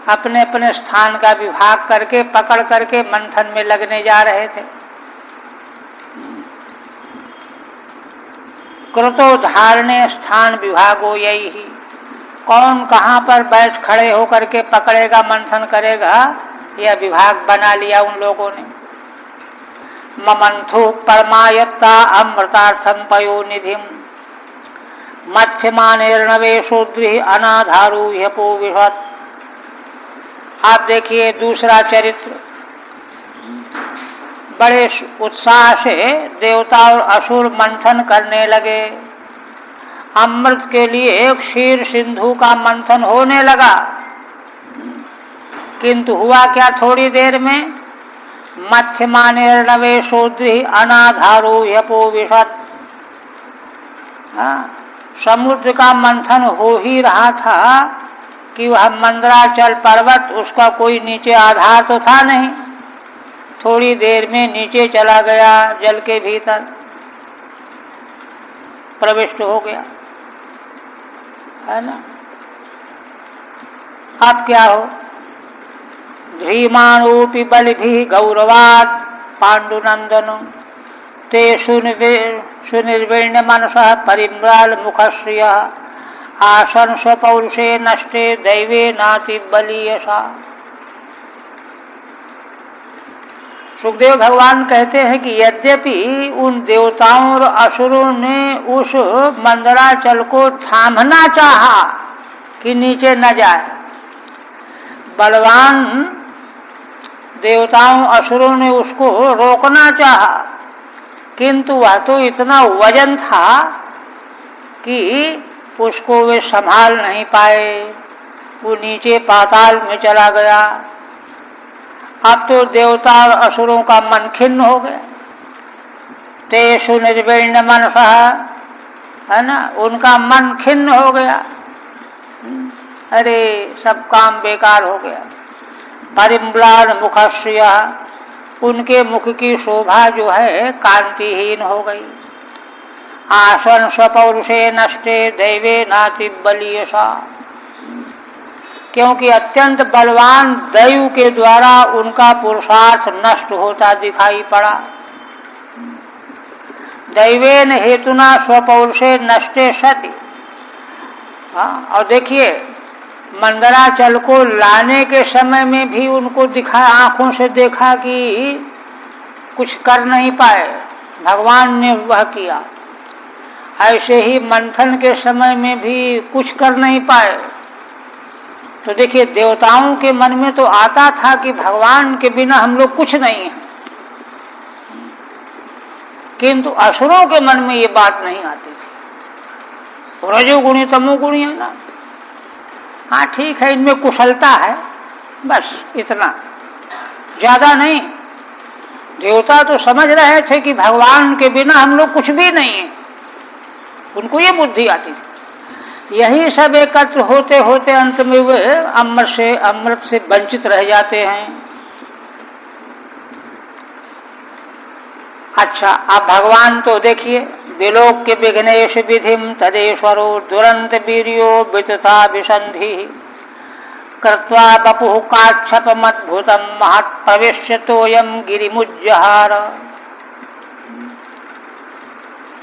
अपने अपने स्थान का विभाग करके पकड़ करके मंथन में लगने जा रहे थे। कृतो धारणे स्थान विभागो यही, कौन कहाँ पर बैठ खड़े होकर के पकड़ेगा, मंथन करेगा, यह विभाग बना लिया उन लोगों ने। ममंथु परमायत्ता अमृतार्थम पयो निधिम मध्यमानेर्णवे शूद्रि अनाधारू ह्यपो विभत। आप देखिए दूसरा चरित्र, बड़े उत्साह से देवता और असुर मंथन करने लगे। अमृत के लिए क्षीर सिंधु का मंथन होने लगा, किंतु हुआ क्या, थोड़ी देर में मध्यमानेर्णवे शूद्रि अनाधारो ह्यपो विभत। समुद्र का मंथन हो ही रहा था कि वह मंदराचल पर्वत, उसका कोई नीचे आधार तो था नहीं, थोड़ी देर में नीचे चला गया, जल के भीतर प्रविष्ट हो गया, है ना। अब क्या हो, धीमानोपि बलिभिः गौरवात् पांडुनंदनो ते सुनिर्वीण्य मनसः परिम्राल मुखश्रियः आसन स्वपौरुषे नष्टे दैवे नाति बलीयसा। सुखदेव भगवान कहते हैं कि यद्यपि उन देवताओं और असुरों ने उस मंदराचल को थामना चाहा कि नीचे न जाए, बलवान देवताओं असुरों ने उसको रोकना चाहा, किंतु वह तो इतना वजन था कि उसको वे संभाल नहीं पाए, वो नीचे पाताल में चला गया। अब तो देवता और असुरों का मन खिन्न हो गया। तेषु निर्वीण्य मनसः, है ना, उनका मन खिन्न हो गया। अरे सब काम बेकार हो गया। परिम्लान मुखश्रिय, उनके मुख की शोभा जो है कांतिहीन हो गई। आसन स्वपौरुषे नष्टे दैवे नाति बलियसा, क्योंकि अत्यंत बलवान दैव के द्वारा उनका पुरुषार्थ नष्ट होता दिखाई पड़ा। दैवेन हेतुना स्वपौरुषे नष्टे सति। और देखिए मंदराचल को लाने के समय में भी उनको दिखा, आंखों से देखा कि कुछ कर नहीं पाए, भगवान ने वह किया। ऐसे ही मंथन के समय में भी कुछ कर नहीं पाए। तो देखिए देवताओं के मन में तो आता था कि भगवान के बिना हम लोग कुछ नहीं है, किंतु असुरों के मन में ये बात नहीं आती थी। रजोगुणी तमोगुणी है ना, हाँ ठीक है, इनमें कुशलता है, बस इतना, ज्यादा नहीं। देवता तो समझ रहे थे कि भगवान के बिना हम लोग कुछ भी नहीं है, उनको ये बुद्धि आती थी। यही सब एकत्र होते होते अंत में वे अमृत से वंचित रह जाते हैं। अच्छा, अब भगवान तो देखिए विलोक के विघ्नेश विधिम तदेश्वरो दुरंत वीर्यो वितता विसंधि कृत्वा बपुः काक्षपमद्भुतम् महत् प्रविश्य तोयम गिरिमुज्जहार।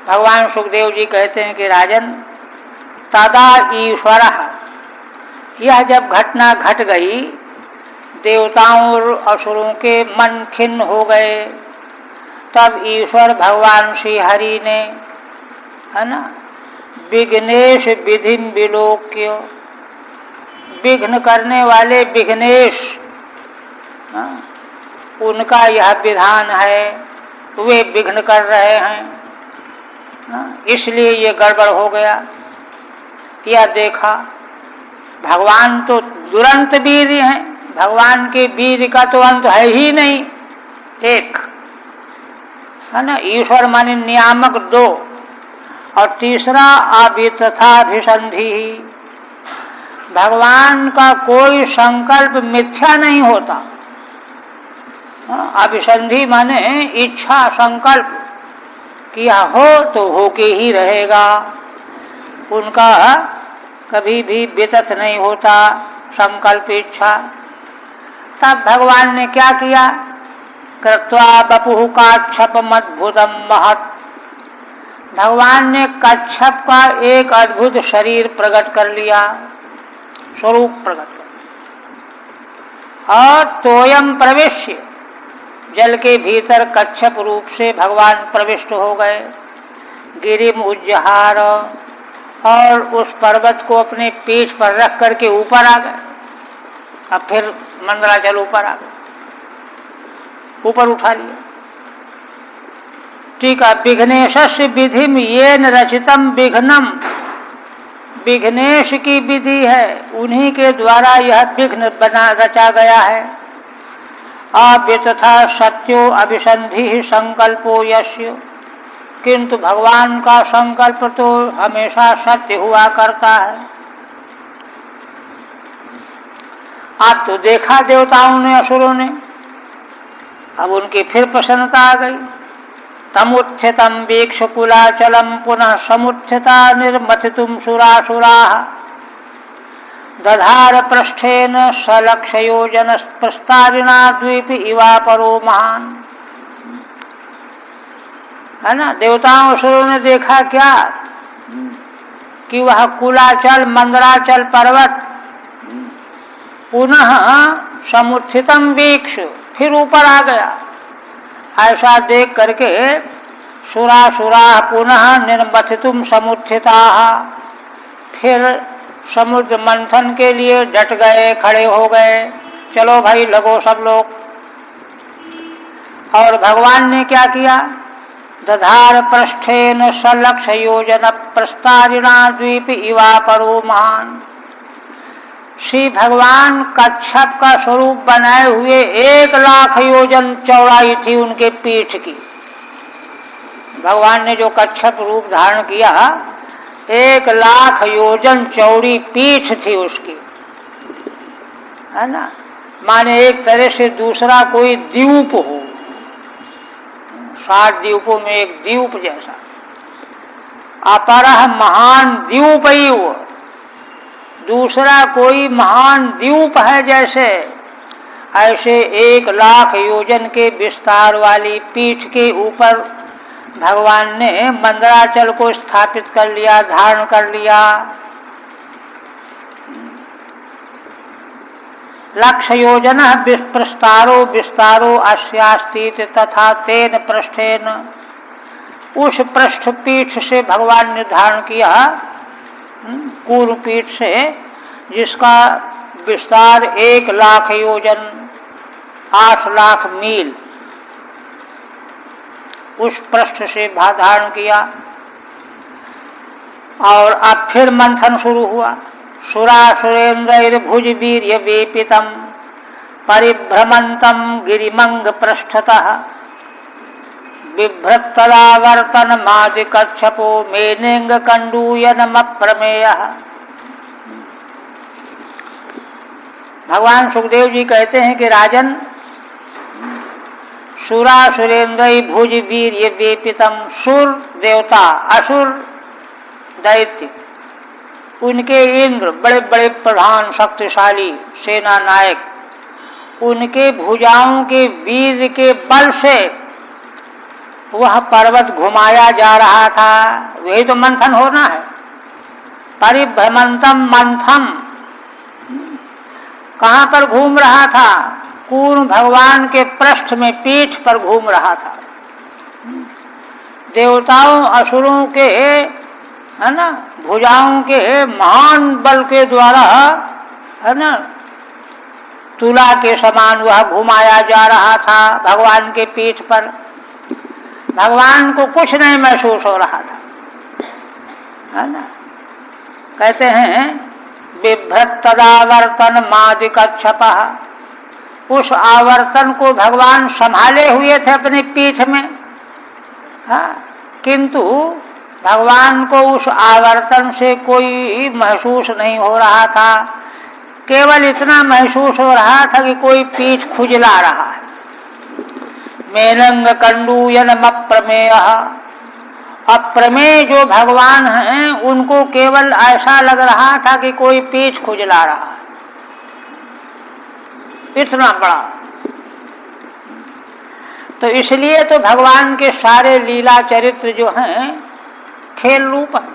भगवान सुखदेव जी कहते हैं कि राजन, तदा ईश्वरः, यह जब घटना घट गई, देवताओं और असुरों के मन खिन्न हो गए, तब ईश्वर भगवान श्री हरि ने, है ना, विघ्नेश विधिम विलोक्य, विघ्न करने वाले विघ्नेश, उनका यह विधान है, वे विघ्न कर रहे हैं, इसलिए ये गड़बड़ हो गया। यह देखा, भगवान तो दुरंत वीर हैं, भगवान के वीर का तो अंत है ही नहीं, एक है ना, ईश्वर माने नियामक दो, और तीसरा अवितथाभिसंधि, भगवान का कोई संकल्प मिथ्या नहीं होता। अभिसंधि माने इच्छा, संकल्प किया हो तो होके ही रहेगा, उनका कभी भी वितथ नहीं होता संकल्प इच्छा। तब भगवान ने क्या किया, कृत्वा बपुः काक्षपमद्भुतम् महत्, भगवान ने कच्छप का एक अद्भुत शरीर प्रकट कर लिया, स्वरूप प्रकट कर, और तोयम प्रवेश्य, जल के भीतर कच्छप रूप से भगवान प्रविष्ट हो गए। गिरिम उज्जहार, और उस पर्वत को अपने पीठ पर रख करके ऊपर आ गए। अब फिर मंदराचल ऊपर आ गए, ऊपर उठा लिया। ठीक है, विघ्नेशस्य विधिम येन रचितम विघ्नम, विघ्नेश की विधि है, उन्हीं के द्वारा यह विघ्न बना रचा गया है। अव्यतथा सत्यो अभिसंधि संकल्पो यस्य, किंतु भगवान का संकल्प तो हमेशा सत्य हुआ करता है। आज तो देखा देवताओं ने, असुरों ने, अब उनकी फिर प्रसन्नता आ गई। तमुत्थितम वीक्ष कुलाचलम पुनः समुत्थिता निर्मथितुम सुरासुराः दधार पृष्ठेन सलक्षयोजन प्रस्तारिणा द्वीप इवापरो महान। है ना, देवताओं असुरों ने देखा क्या कि वह कुलाचल मंदराचल पर्वत पुनः समुत्थितम वीक्ष, फिर ऊपर आ गया। ऐसा देख करके सुरासुरा पुनः निर्मथितुम समुत्थिता, फिर समुद्र मंथन के लिए डट गए, खड़े हो गए, चलो भाई लगो सब लोग। और भगवान ने क्या किया, दधार पृष्ठेन सलक्ष योजन प्रस्तारिणा द्वीप इवापरो महान। श्री भगवान कच्छप का स्वरूप बनाए हुए 1,00,000 योजन चौड़ाई थी उनके पीठ की। भगवान ने जो कच्छप रूप धारण किया, 1,00,000 योजन चौड़ी पीठ थी उसकी, है ना, माने एक तरह से दूसरा कोई द्वीप हो, 60 द्वीपों में एक द्वीप जैसा। अपरः महान द्वीपैव, दूसरा कोई महान द्वीप है जैसे, ऐसे 1,00,000 योजन के विस्तार वाली पीठ के ऊपर भगवान ने मंदराचल को स्थापित कर लिया, धारण कर लिया। 1,00,000 योजन प्रस्तारो विस्तारो अस्यास्तीत तथा तेन पृष्ठेन, उस पृष्ठ पीठ से भगवान ने धारण किया, पूर्व पीठ से, जिसका विस्तार 1,00,000 योजन 8,00,000 मील, उस पृष्ठ से धारण किया। और अब फिर मंथन शुरू हुआ। सुरासुरेन्द्रैर्भुज वीर्य वेपितम परिभ्रमंतम गिरिमंग पृष्ठतः बिभ्रत्तदावर्तन मादि कच्छपो मेनेंग कंडूयनमप्रमेयः। भगवान सुखदेव जी कहते हैं कि राजन, सुरासुरेन्द्र भुज वीर्य वेपितम, सुर देवता, असुर दैत्य, उनके इंद्र बड़े बड़े प्रधान शक्तिशाली सेना नायक, उनके भुजाओं के वीर के बल से वह पर्वत घुमाया जा रहा था। वही तो मंथन होना है। परिभ्रमंतम मंथम, कहाँ पर घूम रहा था? कूर्म भगवान के पृष्ठ में, पीठ पर घूम रहा था। देवताओं असुरों के, है ना, भुजाओं के महान बल के द्वारा, है ना, तुला के समान वह घुमाया जा रहा था भगवान के पीठ पर। भगवान को कुछ नहीं महसूस हो रहा था, है ना। कहते हैं बिभ्रत्तदावर्तन मादि कच्छपः, उस आवर्तन को भगवान संभाले हुए थे अपनी पीठ में, हाँ, किंतु भगवान को उस आवर्तन से कोई महसूस नहीं हो रहा था। केवल इतना महसूस हो रहा था कि कोई पीठ खुजला रहा है। मेनंग कंडूयनमप्रमेयः, अप्रमेय जो भगवान हैं उनको केवल ऐसा लग रहा था कि कोई पीठ खुजला रहा है, इतना बड़ा। तो इसलिए तो भगवान के सारे लीला चरित्र जो हैं खेल रूप है।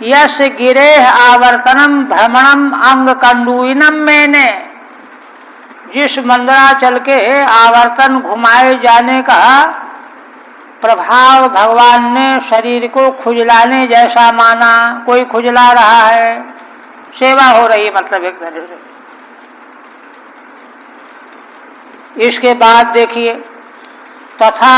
यस गिरे आवर्तनम भ्रमणम अंग कंडूइनम, मैंने जिस मंदराचल के आवर्तन घुमाए जाने का प्रभाव भगवान ने शरीर को खुजलाने जैसा माना, कोई खुजला रहा है, सेवा हो रही है, मतलब एक तरह से। इसके बाद देखिए, तथा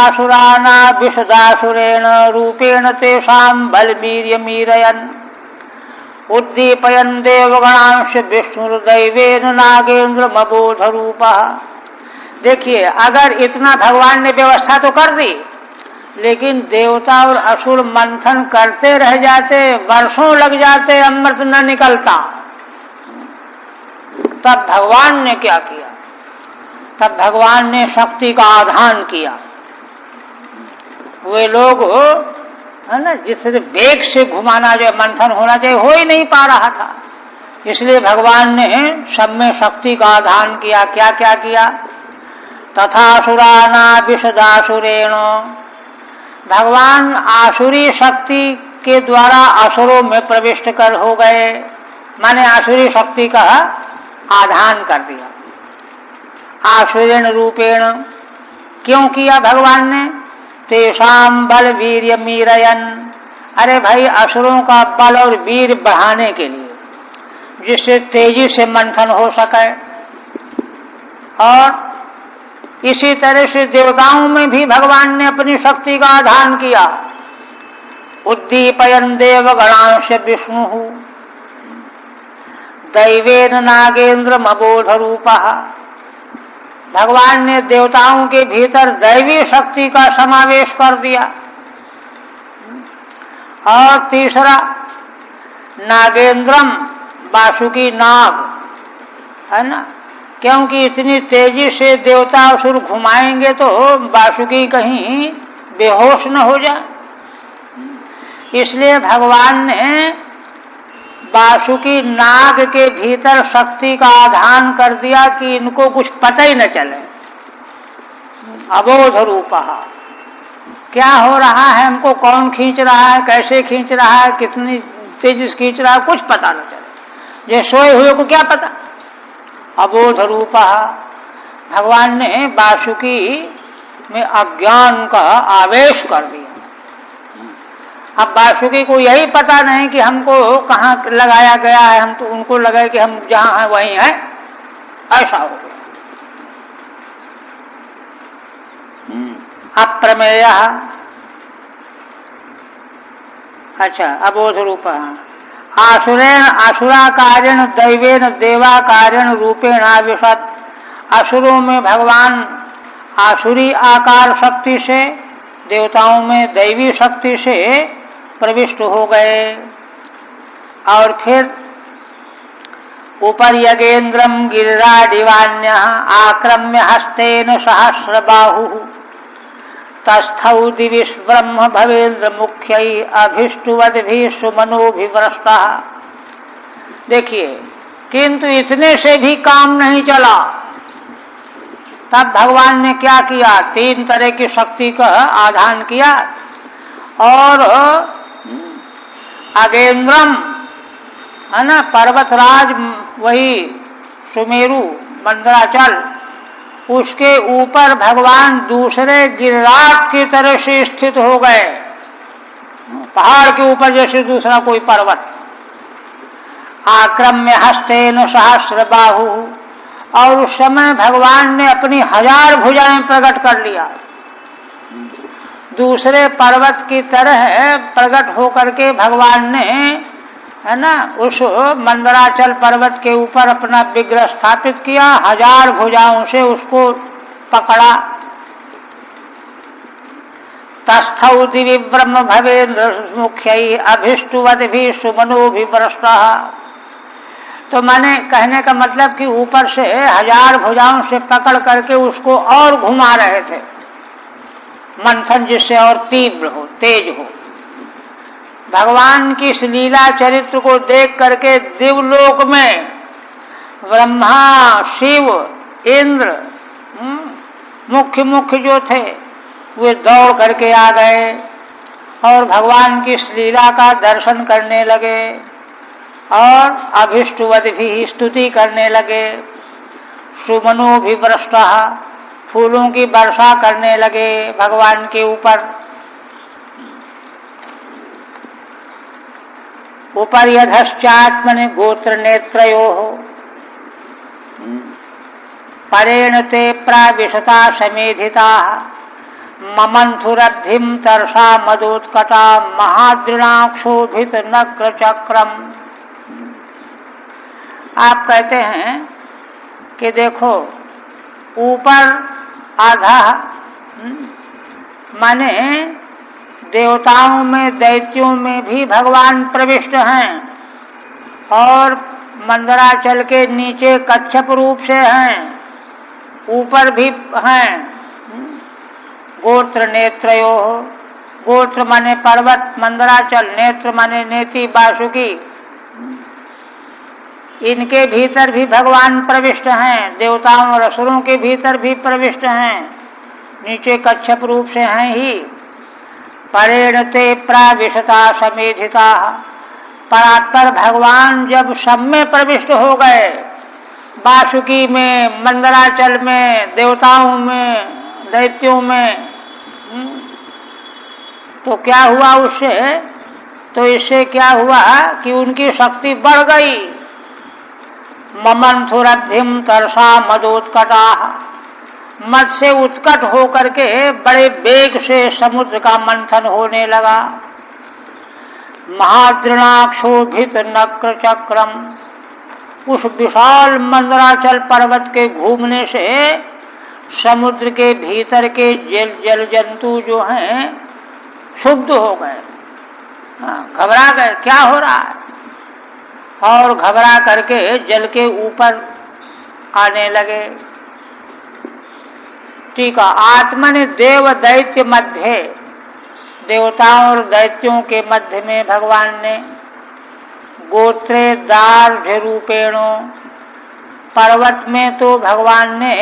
सुराना विशदासुरेण रूपेण तेषाम बलवीर्यमीरयन् उद्दीपयन् देवगणांश विष्णुर्दैवेन नागेन्द्र मबोध रूपः। देखिए, अगर इतना भगवान ने व्यवस्था तो कर दी, लेकिन देवता और असुर मंथन करते रह जाते, वर्षों लग जाते, अमृत न निकलता। तब भगवान ने क्या किया? तब भगवान ने शक्ति का आधान किया। वे लोग, है ना, जिससे वेग से घुमाना जो मंथन होना चाहिए, हो ही नहीं पा रहा था। इसलिए भगवान ने सब में शक्ति का आधान किया। क्या क्या किया? तथा सुराना विशदासुरेण, भगवान आसुरी शक्ति के द्वारा असुरों में प्रविष्ट कर हो गए, माने आसुरी शक्ति का आधान कर दिया। आसुरेण रूपेण क्यों किया भगवान ने? तेषाम बल वीर्य मीरयन, अरे भाई, असुरों का बल और वीर बढ़ाने के लिए, जिससे तेजी से मंथन हो सके। और इसी तरह से देवताओं में भी भगवान ने अपनी शक्ति का आधान किया। उद्दीपयन् देवगणांश विष्णु दैवेन नागेन्द्र मबोध रूपः, भगवान ने देवताओं के भीतर दैवी शक्ति का समावेश कर दिया। और तीसरा, नागेंद्रम वासुकी नाग, है ना, क्योंकि इतनी तेजी से देवता असुर घुमाएंगे तो वासुकी कहीं बेहोश न हो जाए। इसलिए भगवान ने वासुकी नाग के भीतर शक्ति का आधान कर दिया कि इनको कुछ पता ही न चले। अबोध रूपः, क्या हो रहा है, हमको कौन खींच रहा है, कैसे खींच रहा है, कितनी तेजी से खींच रहा है, कुछ पता न चले। ये सोए हुए को क्या पता। अबोध रूपः, भगवान ने वासुकी में अज्ञान का आवेश कर दिया। अब वासुकी को यही पता नहीं कि हमको कहाँ लगाया गया है, हम तो उनको लगे कि हम जहाँ हैं वहीं हैं, ऐसा हो गया। अप्रमेय, अच्छा, अबोध रूप, आसुरेण असुराकारेण दैवेन देवाकारेण रूपेण आविशत, असुरों में भगवान आसुरी आकार शक्ति से, देवताओं में दैवी शक्ति से प्रविष्ट हो गए। और फिर ऊपर यगेन्द्रम गिरिराडिवान्य आक्रम्य हस्तेन सहस्रबाहु तस्थौ दिविश ब्रह्म भवेन्द्र मुख्यै अभिष्टुवद्भिः सुमनोभिव्रस्तः। देखिए, किंतु इतने से भी काम नहीं चला। तब भगवान ने क्या किया, 3 तरह की शक्ति का आधान किया और अगेन्द्रम, है ना, पर्वतराज, वही सुमेरु मंदराचल, उसके ऊपर भगवान दूसरे गिरिराज की तरह से स्थित हो गए, पहाड़ के ऊपर जैसे दूसरा कोई पर्वत। आक्रम्य हस्तेन सहस्रबाहु, और उस समय भगवान ने अपनी 1000 भुजाएं प्रकट कर लिया, दूसरे पर्वत की तरह प्रकट होकर के भगवान ने, है ना, उस मंदराचल पर्वत के ऊपर अपना विग्रह स्थापित किया, 1000 भुजाओं से उसको पकड़ा। तस्थौ दिवि ब्रह्म भवेन्द्र मुख्यै अभिष्टुवद्भिः सुमनोभिव्रस्तः। तो मैंने कहने का मतलब कि ऊपर से 1000 भुजाओं से पकड़ करके उसको और घुमा रहे थे, मंथन जिससे और तीव्र हो, तेज हो। भगवान की इस लीला चरित्र को देख करके दिवलोक में ब्रह्मा, शिव, इंद्र, मुख्य जो थे वे दौड़ करके आ गए और भगवान की इस लीला का दर्शन करने लगे और अभिष्टुवद्भिः स्तुति करने लगे। सुमनोभिव्रस्तः, फूलों की वर्षा करने लगे भगवान के ऊपर। ऊपर यधश्चात्मने गोत्र नेत्रयोः परेण ते प्राविशता समेधिताः ममंथुरब्धिं तरसा मदोत्कटा महादृणाक्षोभित नक्र चक्रम। आप कहते हैं कि देखो, ऊपर आधा माने देवताओं में, दैत्यों में भी भगवान प्रविष्ट हैं और मंदराचल के नीचे कच्छप रूप से हैं, ऊपर भी हैं। गोत्र नेत्रयो, गोत्र माने पर्वत मंदराचल, नेत्र माने नेति वासुकी, इनके भीतर भी भगवान प्रविष्ट हैं, देवताओं और असुरों के भीतर भी प्रविष्ट हैं, नीचे कच्छप रूप से हैं ही। परेण ते प्राविशता समेधिता, परात्पर भगवान जब सब में प्रविष्ट हो गए, वासुकी में, मंदराचल में, देवताओं में, दैत्यों में, तो क्या हुआ उससे, तो इससे क्या हुआ कि उनकी शक्ति बढ़ गई। ममंथुरब्धिं तरसा मदोत्कटा, मद से उत्कट होकर के बड़े वेग से समुद्र का मंथन होने लगा। महादृणाक्षोभित नक्र चक्रम, उस विशाल मंदराचल पर्वत के घूमने से समुद्र के भीतर के जल जंतु जो हैं क्षुब्ध हो गए, घबरा गए, क्या हो रहा है। और घबरा करके जल के ऊपर आने लगे। ठीक है। आत्मनि देव दैत्य मध्य, देवताओं और दैत्यों के मध्य में भगवान ने गोत्रे दार्ढ्य रूपेणो, पर्वत में तो भगवान ने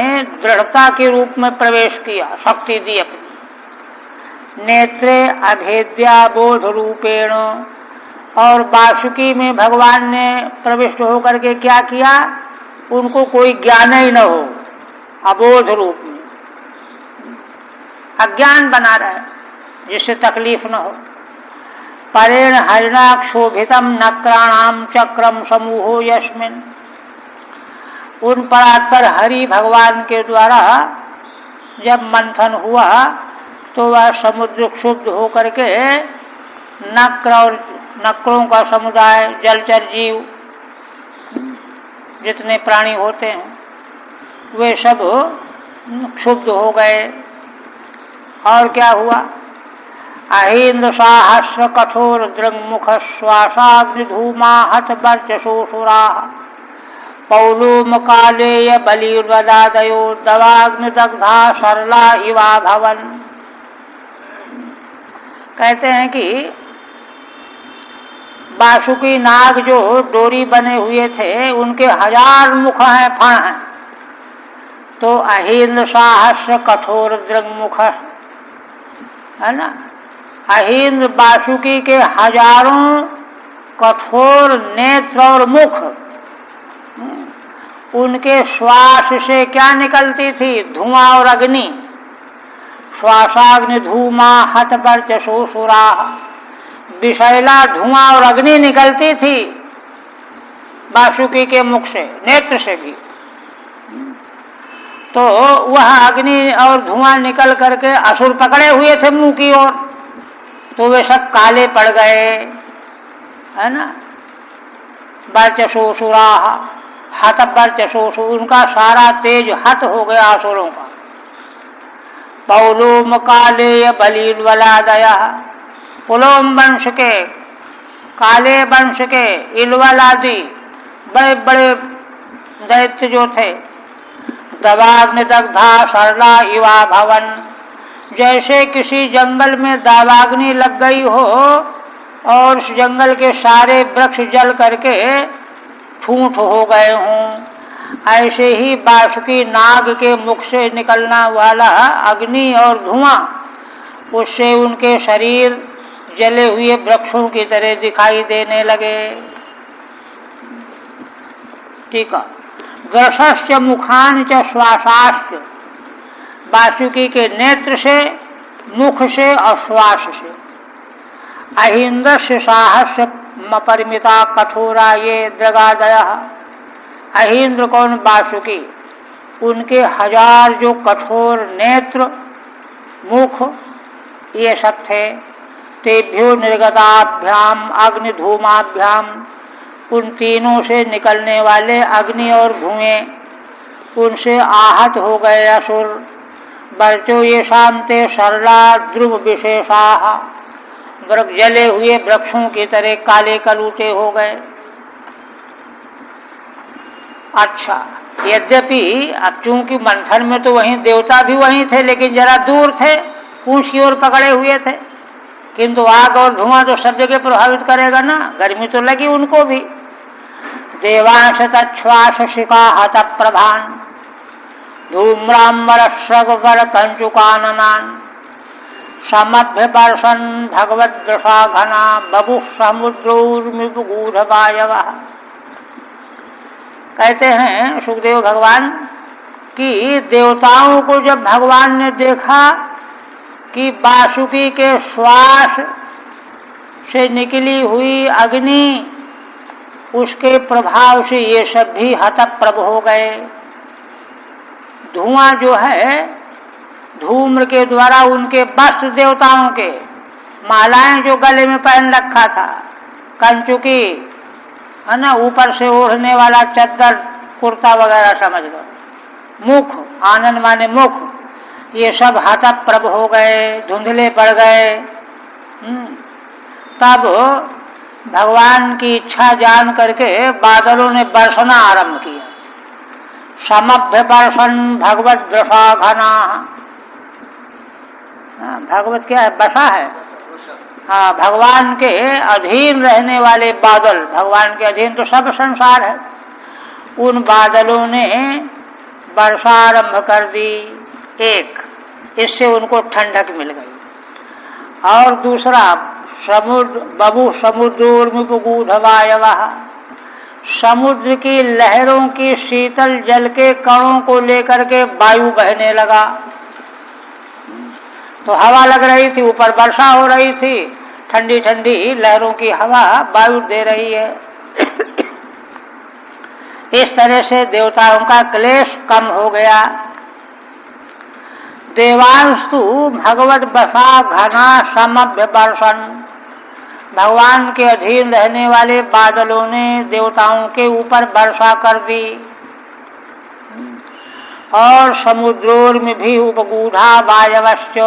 दृढ़ता के रूप में प्रवेश किया, शक्ति दी अपनी। नेत्रे अभेद्या बोध रूपेण, और वासुकी में भगवान ने प्रविष्ट होकर के क्या किया, उनको कोई ज्ञान ही न हो, अबोध रूप में अज्ञान बना रहे, जिससे तकलीफ न हो। परेण हरिणाक्षोभितम नक्राणाम चक्रम समूहो यस्मिन, उन परात्पर हरि भगवान के द्वारा जब मंथन हुआ तो वह समुद्र क्षुब्ध होकर के नक्र और नक्रों का समुदाय, जलचर जीव जितने प्राणी होते हैं वे सब क्षुब्ध हो गए। और क्या हुआ, अहीन्द्र साहस्र कठोर दृङ्मुख श्वासाग्नि धूमा हत वर्चसोऽसुरा पौलूम कालेय बलिर्वदादयो दवाग्नि दग्धा सरला इवा भवन। कहते हैं कि वासुकी नाग जो डोरी बने हुए थे उनके 1000 मुख हैं, फण हैं। तो अहीन्द्र साहस्र कठोर दृङ्मुख है ना, अहीन्द्र वासुकी के 1000 कठोर नेत्र और मुख, उनके श्वास से क्या निकलती थी, धुआं और अग्नि। श्वासाग्नि धूमा हत वर्चसोऽसुरा, विषैला धुआं और अग्नि निकलती थी वासुकी के मुख से, नेत्र से भी। तो वह अग्नि और धुआं निकल करके असुर पकड़े हुए थे मुंह की ओर, तो वे सब काले पड़ गए, है ना। वर्चसोऽसुरा हत वर्चसोऽसु, उनका सारा तेज हत हो गया असुरों का। पौलोम कालेय बलिर्वलादय, पुलोम वंश के, काले वंश के इलवल आदि बड़े बड़े दैत्य जो थे, दवाग्नि दग्धा सरला इवा भवन, जैसे किसी जंगल में दावाग्नि लग गई हो और उस जंगल के सारे वृक्ष जल करके ठूंठ हो गए हों, ऐसे ही वासुकी नाग के मुख से निकलना वाला अग्नि और धुआं, उससे उनके शरीर जले हुए वृक्षों की तरह दिखाई देने लगे। ठीक है। ग्रसश्च मुखान च श्वासाश्च, वासुकी के नेत्र से, मुख से और श्वास से। अहीन्द्रस्य साहस्य परिमिता कठोरा ये दृगादय, अहीन्द्र कौन, वासुकी, उनके 1000 जो कठोर नेत्र मुख ये सब थे। तेभ्यो निर्गताभ्याम अग्निधूमाभ्याम, उन तीनों से निकलने वाले अग्नि और धुएं, उनसे आहत हो गए असुर। वर्चो ये शांते सरला ध्रुव विशेषाः, जले हुए वृक्षों की तरह काले कलूटे हो गए। अच्छा, यद्यपि अब चूंकि मंथन में तो वहीं देवता भी वहीं थे, लेकिन जरा दूर थे, पूंछ की ओर पकड़े हुए थे, किंतु आग और धुआं तो सब जगह प्रभावित करेगा ना, गर्मी तो लगी उनको भी। देवांश तच्छ्वास शिका हत प्रभान धूम्रांबर स्रगवर कंचुकाननान समभ्य वर्षन भगवद दशा घना बभु समुद्रोर्मिबुगूढ़ वायव। कहते हैं सुखदेव भगवान कि देवताओं को जब भगवान ने देखा कि वासुकी के श्वास से निकली हुई अग्नि, उसके प्रभाव से ये सब भी हतप्रभ हो गए। धुआं जो है, धूम्र के द्वारा उनके वस्त्र, देवताओं के मालाएं जो गले में पहन रखा था, कंचुकी है ना, ऊपर से ओढ़ने वाला चद्दर कुर्ता वगैरह समझ लो, मुख, आनंद माने मुख, ये सब हतप्रभ हो गए, धुंधले पड़ गए। तब भगवान की इच्छा जान करके बादलों ने बरसना आरंभ किया। समभ्य बरसन भगवत दशा घना। भगवत क्या है? बसा है। हाँ, भगवान के अधीन रहने वाले बादल, भगवान के अधीन तो सब संसार है, उन बादलों ने वर्षा आरंभ कर दी। एक, इससे उनको ठंडक मिल गई। और दूसरा, समुद्र बबू समुद्रोर्मुपगूढ़वायवः, समुद्र की लहरों की शीतल जल के कणों को लेकर के वायु बहने लगा। तो हवा लग रही थी, ऊपर वर्षा हो रही थी, ठंडी ठंडी लहरों की हवा वायु दे रही है। इस तरह से देवताओं का क्लेश कम हो गया। देवांस्तु भगवत बसा घना समभ्य वर्षण, भगवान के अधीन रहने वाले बादलों ने देवताओं के ऊपर वर्षा कर दी। और समुद्रोर में भी उपगूढ़ा वायवश्च,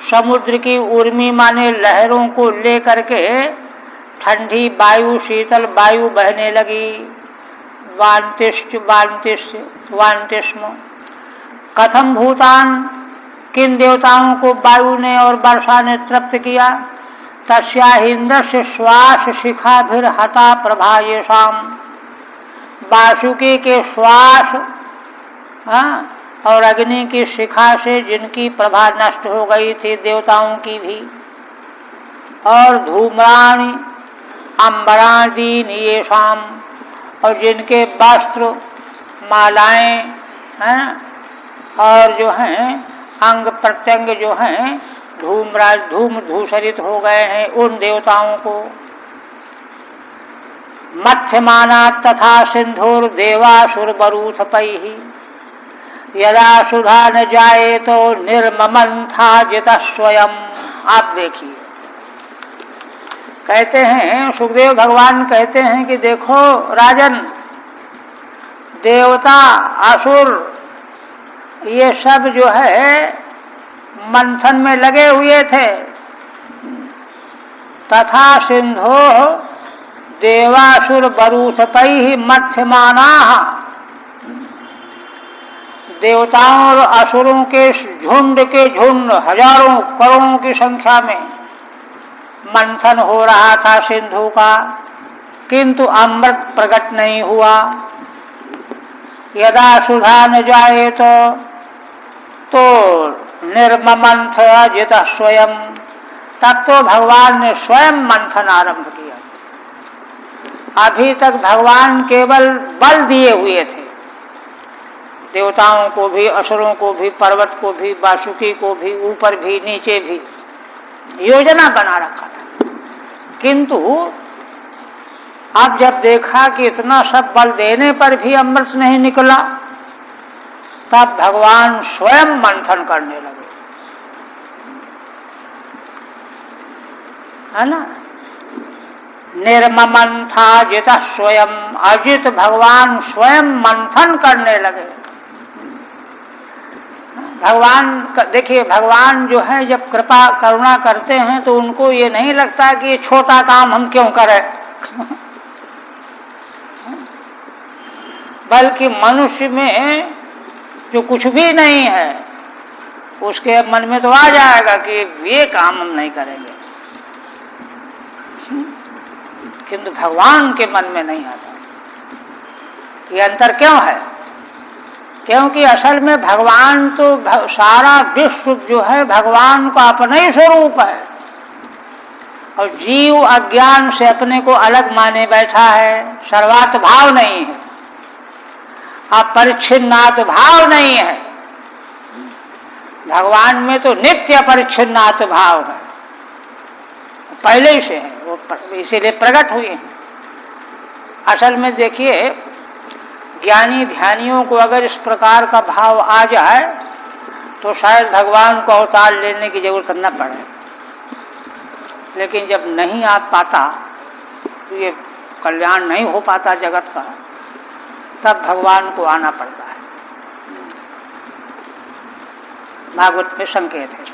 समुद्र की उर्मी माने लहरों को लेकर के ठंडी वायु, शीतल वायु बहने लगी। वांतिष्म कथम भूतान, किन देवताओं को वायु ने और वर्षा ने तृप्त किया। तस्याहिंद्रस्य श्वास शिखाभिर्हता प्रभा येषाम, वासुकी के श्वास और अग्नि की शिखा से जिनकी प्रभा नष्ट हो गई थी, देवताओं की भी। और धूम्राणि अंबरादीन येषाम, और जिनके वस्त्र मालाएं हैं और जो हैं अंग प्रत्यंग जो हैं धूम धूसरित हो गए हैं, उन देवताओं को। मध्यमाना तथा सिंधुर देवासुरबरूथपैहि, यदा सुधा न जाए तो निर्ममंथा जित स्वयं। आप देखिए, कहते हैं सुखदेव भगवान कहते हैं कि देखो राजन, देवता असुर ये सब जो है मंथन में लगे हुए थे। तथा सिंधो देवासुर बरूथपैहि मध्यमानाः, देवताओं और असुरों के झुंड हजारों करोड़ों की संख्या में मंथन हो रहा था सिंधु का, किंतु अमृत प्रकट नहीं हुआ। यदा सुधा न जाए तो निर्ममंथ जित स्वयं, तब तो भगवान ने स्वयं मंथन आरंभ किया। अभी तक भगवान केवल बल दिए हुए थे, देवताओं को भी, असुरों को भी, पर्वत को भी, वासुकी को भी, ऊपर भी नीचे भी योजना बना रखा था। किंतु अब जब देखा कि इतना सब बल देने पर भी अमृत नहीं निकला, तब भगवान स्वयं मंथन करने लगे, है ना। निर्ममंथा जित स्वयं, अजित भगवान स्वयं मंथन करने लगे। भगवान देखिए, भगवान जो है जब कृपा करुणा करते हैं तो उनको ये नहीं लगता कि ये छोटा काम हम क्यों करें, बल्कि मनुष्य में जो कुछ भी नहीं है उसके मन में तो आ जाएगा कि ये काम हम नहीं करेंगे, किंतु भगवान के मन में नहीं आता। ये अंतर क्यों है? क्योंकि असल में भगवान तो सारा विश्व जो है भगवान का अपना ही स्वरूप है, और जीव अज्ञान से अपने को अलग माने बैठा है। सर्वात्म भाव नहीं है, अपरिच्छिन्नात्म भाव नहीं है। भगवान में तो नित्य अपरिच्छिन्नात्म भाव है, पहले ही से है, वो इसीलिए प्रकट हुए हैं। असल में देखिए, ज्ञानी ध्यानियों को अगर इस प्रकार का भाव आ जाए तो शायद भगवान को अवतार लेने की जरूरत न पड़े, लेकिन जब नहीं आ पाता तो ये कल्याण नहीं हो पाता जगत का, तब भगवान को आना पड़ता है। भागवत में संकेत है।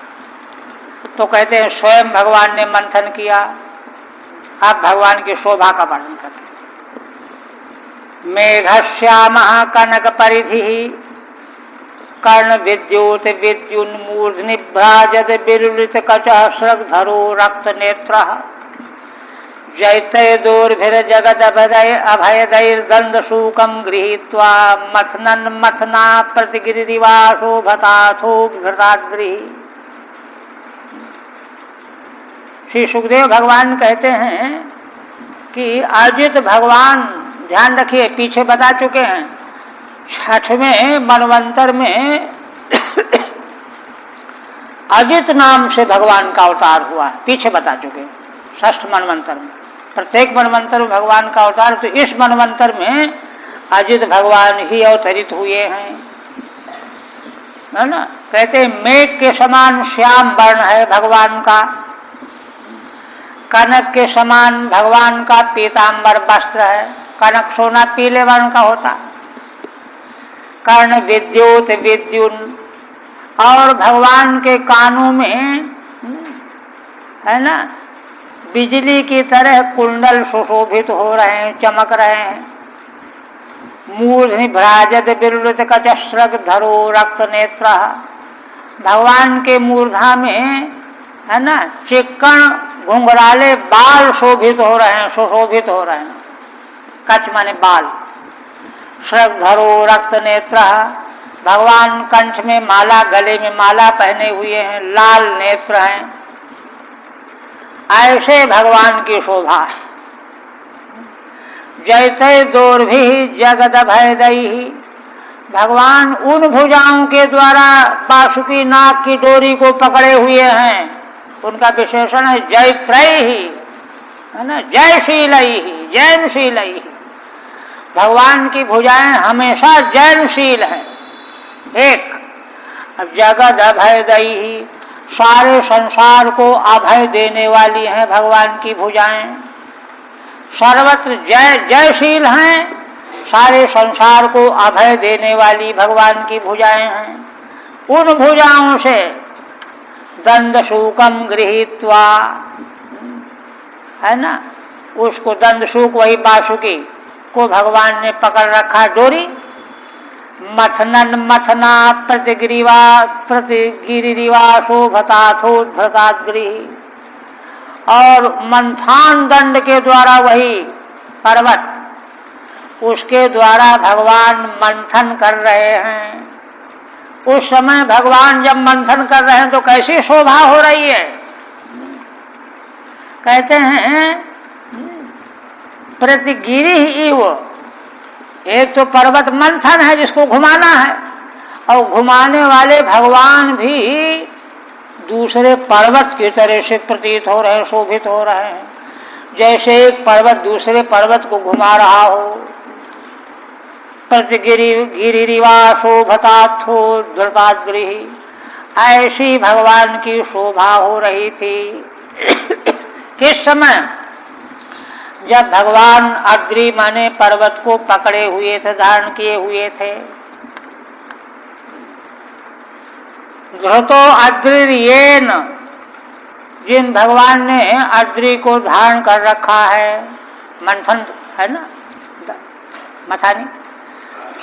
तो कहते हैं स्वयं भगवान ने मंथन किया। आप भगवान की शोभा का वर्णन करते हैं। मेघश्यामः कनक परिधि कर्ण विद्युत विद्युन्मूर्ध्नि भ्राजत विलुलित कचः श्रगधरो रक्त नेत्रः जैतैर्दोर्भिर्जगद अभयदैर्दण्ड शूकं गृहीत्वा मथनन् मथना प्रतिगिरिवा शोभताथो घृताद्रिः। श्री सुखदेव भगवान कहते हैं कि अजित भगवान, ध्यान रखिए पीछे बता चुके हैं, 6वें मनवंतर में अजित नाम से भगवान का अवतार हुआ, पीछे बता चुके 6ठ मनवंतर में। प्रत्येक मनवंतर में भगवान का अवतार, तो इस मनवंतर में अजित भगवान ही अवतरित हुए हैं, है ना। कहते मेघ के समान श्याम वर्ण है भगवान का, कनक के समान भगवान का पीतांबर वस्त्र है, कनक सोना पीले वर्ण का होता। कर्ण विद्युत विद्युन, और भगवान के कानों में है ना बिजली की तरह कुंडल सुशोभित हो रहे हैं, चमक रहे हैं। मूर्धनि भ्राजत विलुलित कचश्रग धरो रक्त नेत्र, भगवान के मूर्धा में है ना चिक्कण घुंघराले बाल शोभित हो रहे हैं, सुशोभित हो रहे हैं। कच माने बाल। श्रगधरो रक्त नेत्र, भगवान कंठ में माला, गले में माला पहने हुए हैं, लाल नेत्र हैं। ऐसे भगवान की शोभा है। जैसे दोर्भि जगद भयदई, भगवान उन भुजाओं के द्वारा पाशुकी नाग की डोरी को पकड़े हुए हैं। उनका विशेषण है जयत्रय ही, है ना, जयशीलई ही, जैनशीलई ही। भगवान की भुजाएं हमेशा जैनशील हैं। एक अब जगद अभयदई ही, सारे संसार को अभय देने वाली हैं भगवान की भुजाएं। सर्वत्र जय जयशील हैं, सारे संसार को अभय देने वाली भगवान की भुजाएं हैं। उन भुजाओं से दंड शूकम गृहीत्वा, है ना, उसको दंड शूक वही पाशुकी को भगवान ने पकड़ रखा डोरी। मथनन मथना प्रतिगिरिवा शोभताथोद्भृताद्रि, और मंथान दंड के द्वारा वही पर्वत, उसके द्वारा भगवान मंथन कर रहे हैं। उस समय भगवान जब मंथन कर रहे हैं तो कैसी शोभा हो रही है। कहते हैं प्रतिगिरि इव, एक तो पर्वत मंथन है जिसको घुमाना है, और घुमाने वाले भगवान भी दूसरे पर्वत की तरह से प्रतीत हो रहे हैं, शोभित हो रहे हैं, जैसे एक पर्वत दूसरे पर्वत को घुमा रहा हो। प्रतिगिरिवा शोभताथोद्भृताद्रि, ऐसी भगवान की शोभा हो रही थी। किस समय? जब भगवान अद्रि माने पर्वत को पकड़े हुए थे, धारण किए हुए थे। घृतो अद्रिर्येन, जिन भगवान ने अद्रि को धारण कर रखा है, मंथन है ना, मथानी।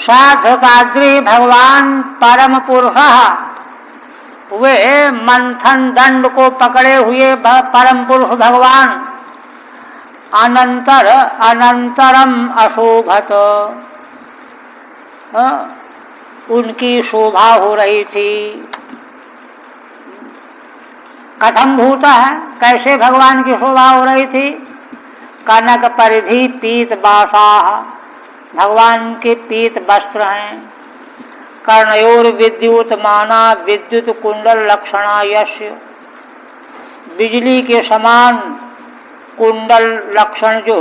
साधकाद्रि भगवान परम पुरुष, वे मंथन दंड को पकड़े हुए परम पुरुष भगवान। अनंतरम अशोभत, उनकी शोभा हो रही थी। कथम भूत है, कैसे भगवान की शोभा हो रही थी। कनक परिधि पीत बासा, भगवान के पीत वस्त्र हैं। कर्णयोर विद्युत माना विद्युत कुंडल लक्षणा यश, बिजली के समान कुंडल लक्षण जो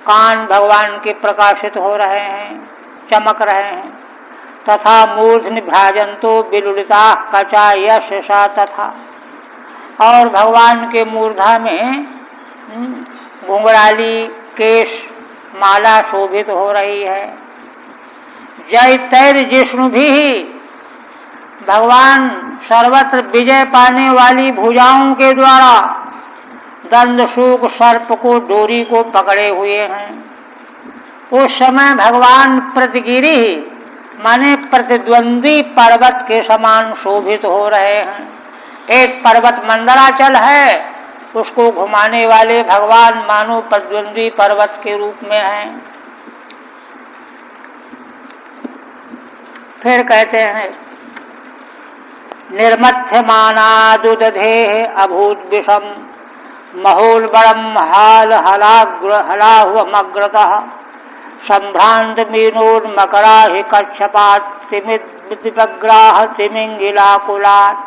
कान भगवान के प्रकाशित हो रहे हैं, चमक रहे हैं। तथा मूर्धनि भ्राजंतो विलुलिता कचा यशा, तथा और भगवान के मूर्धा में घुंघराली केश माला शोभित हो रही है। जय तैर जिष्णु भी, भगवान सर्वत्र विजय पाने वाली भुजाओं के द्वारा दंडसूक सर्प को डोरी को पकड़े हुए हैं। उस समय भगवान प्रतिगिरी माने प्रतिद्वंदी पर्वत के समान शोभित हो रहे हैं। एक पर्वत मंदराचल है, उसको घुमाने वाले भगवान मानो प्रतिद्वंदी पर्वत के रूप में हैं। फिर कहते हैं निर्मथ्यमानादुदधेः अभूत विषम महोलबलम हाल हलाहुमग्रतः संभ्रांत मीनोन्मकरा हि कच्छपात् तिमिद्विपग्राह तिमिंगिलाकुलात्।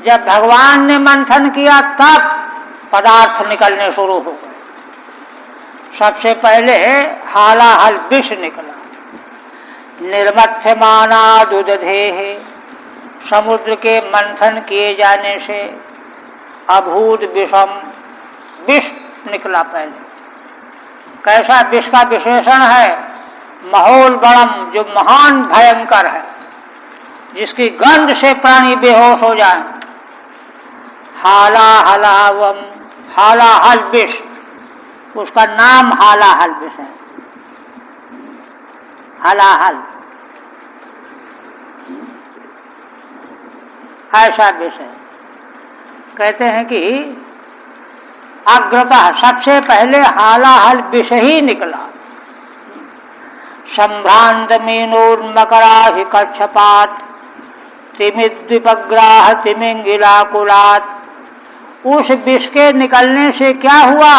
जब भगवान ने मंथन किया तब पदार्थ निकलने शुरू हो गए। सबसे पहले हालाहल विष निकला। निर्मथ्यमानादुदधेः समुद्र के मंथन किए जाने से अभूत विषम विष निकला। पहले कैसा विष का विशेषण है? महोलबलम, जो महान भयंकर है, जिसकी गंध से प्राणी बेहोश हो जाए। हालाहलावम, हालाहल विष, उसका नाम हालाहल विष है। हालाहल ऐसा विष है। कहते हैं कि अग्रतः सबसे पहले हालाहल विष ही निकला। संभ्रांत मीनोन्मकरा हि कच्छपात् तिमिद्विपग्राह तिमिंगिलाकुलात्। उस विष के निकलने से क्या हुआ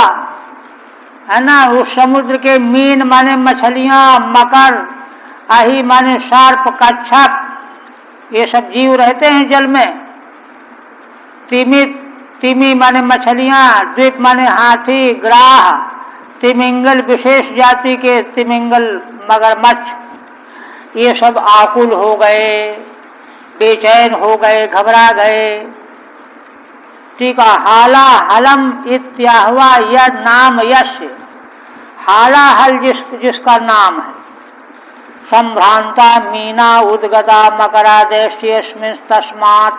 है ना, उस समुद्र के मीन माने मछलियां, मकर, आही माने सर्प, कच्छप, ये सब जीव रहते हैं जल में। तिमी माने मछलियां, द्वीप माने हाथी, ग्राह, तिमिंगल विशेष जाति के तिमिंगल मगरमच्छ, ये सब आकुल हो गए, बेचैन हो गए, घबरा गए। ठीक है। हाला हलम इत्याहवा, यह नाम यश हालाहल जिसका नाम है। संभ्रांता मीना उद्गता मकरा देश्यस्मिन् तस्मात्,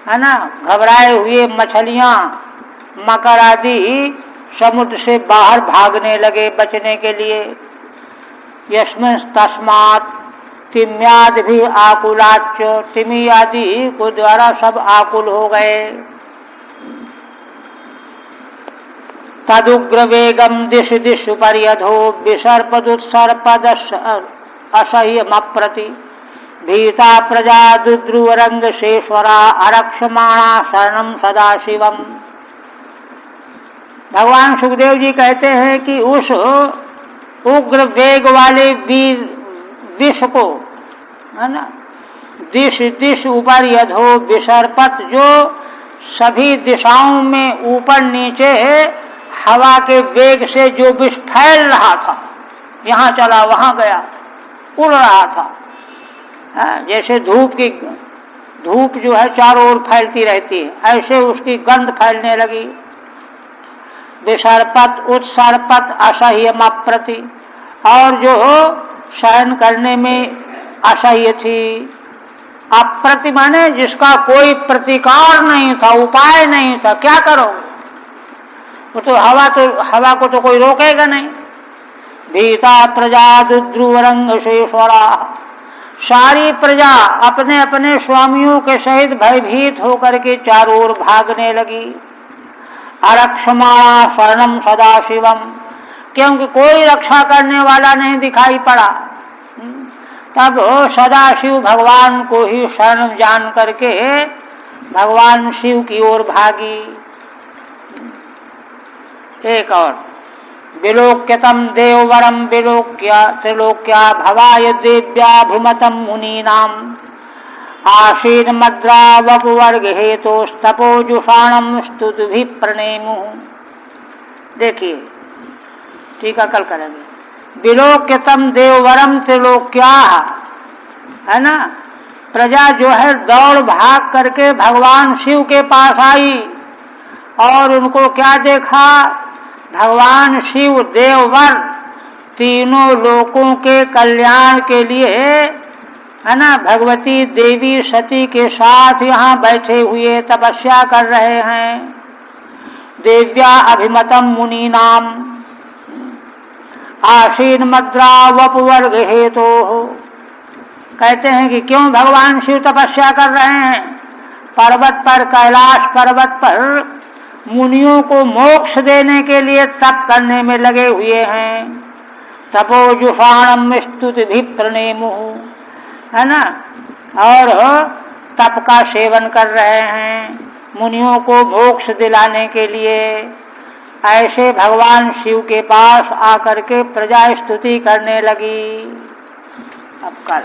है ना, घबराए हुए मछलियां, मकर आदि समुद्र से बाहर भागने लगे बचने के लिए। यस्मिन् तस्मात् तिम्याद भी आकुलाच्च, तिमी आदि को द्वारा सब आकुल हो गए। तदुग्र वेगम दिश दिश पर्यधो विसर्पदुत्सर्पद असह्यमप्रति भीता प्रजा दुद्रुवरंग शेश्वरा आरक्षमाणा शरणम सदाशिवम। भगवान सुखदेव जी कहते हैं कि उस उग्र वेग वाले वीर विष को, है ना, दिश दिश ऊपर यधो विसर्पत, जो सभी दिशाओं में ऊपर नीचे हवा के वेग से जो विष फैल रहा था, यहाँ चला वहां गया, उड़ रहा था। जैसे धूप जो है चारों ओर फैलती रहती है, ऐसे उसकी गंध फैलने लगी। विसर्पत उत्सर्पत असह्यमप्रति, और जो सहन करने में असह्य थी। अप्रति माने जिसका कोई प्रतिकार नहीं था, उपाय नहीं था, क्या करोगे? वो तो हवा को तो कोई रोकेगा नहीं। भीता प्रजा दुद्रुवरंग शेश्वरा, सारी प्रजा अपने अपने स्वामियों के सहित भयभीत होकर के चारों ओर भागने लगी। आरक्षमाणा शरणम सदाशिवम, क्योंकि कोई रक्षा करने वाला नहीं दिखाई पड़ा। तब सदाशिव भगवान को ही शरण जान करके भगवान शिव की ओर भागी। एक और विलोक्यतम देववरम विलोक्या त्रिलोक्या भवाय देव्याभिमतम मुनीनाम आसीन मद्रा वपुवर्ग हेतोस्तपोजुषाणम स्तुतिभि प्रणेमु। देखिए टीका कल करेंगे। विलोक्यतम देववरम त्रिलोक्या, है ना, प्रजा जो है दौड़ भाग करके भगवान शिव के पास आई और उनको क्या देखा? भगवान शिव देववर तीनों लोकों के कल्याण के लिए है ना, भगवती देवी सती के साथ यहाँ बैठे हुए तपस्या कर रहे हैं। देव्या अभिमतम मुनि नाम आसीन मद्रा वपुवर्ग हेतु। कहते हैं कि क्यों भगवान शिव तपस्या कर रहे हैं? पर्वत पर, कैलाश पर्वत पर मुनियों को मोक्ष देने के लिए तप करने में लगे हुए हैं। तपोजुषाणम स्तुति प्रणेमु, है ना, और तप का सेवन कर रहे हैं मुनियों को मोक्ष दिलाने के लिए। ऐसे भगवान शिव के पास आकर के प्रजा स्तुति करने लगी। अब कल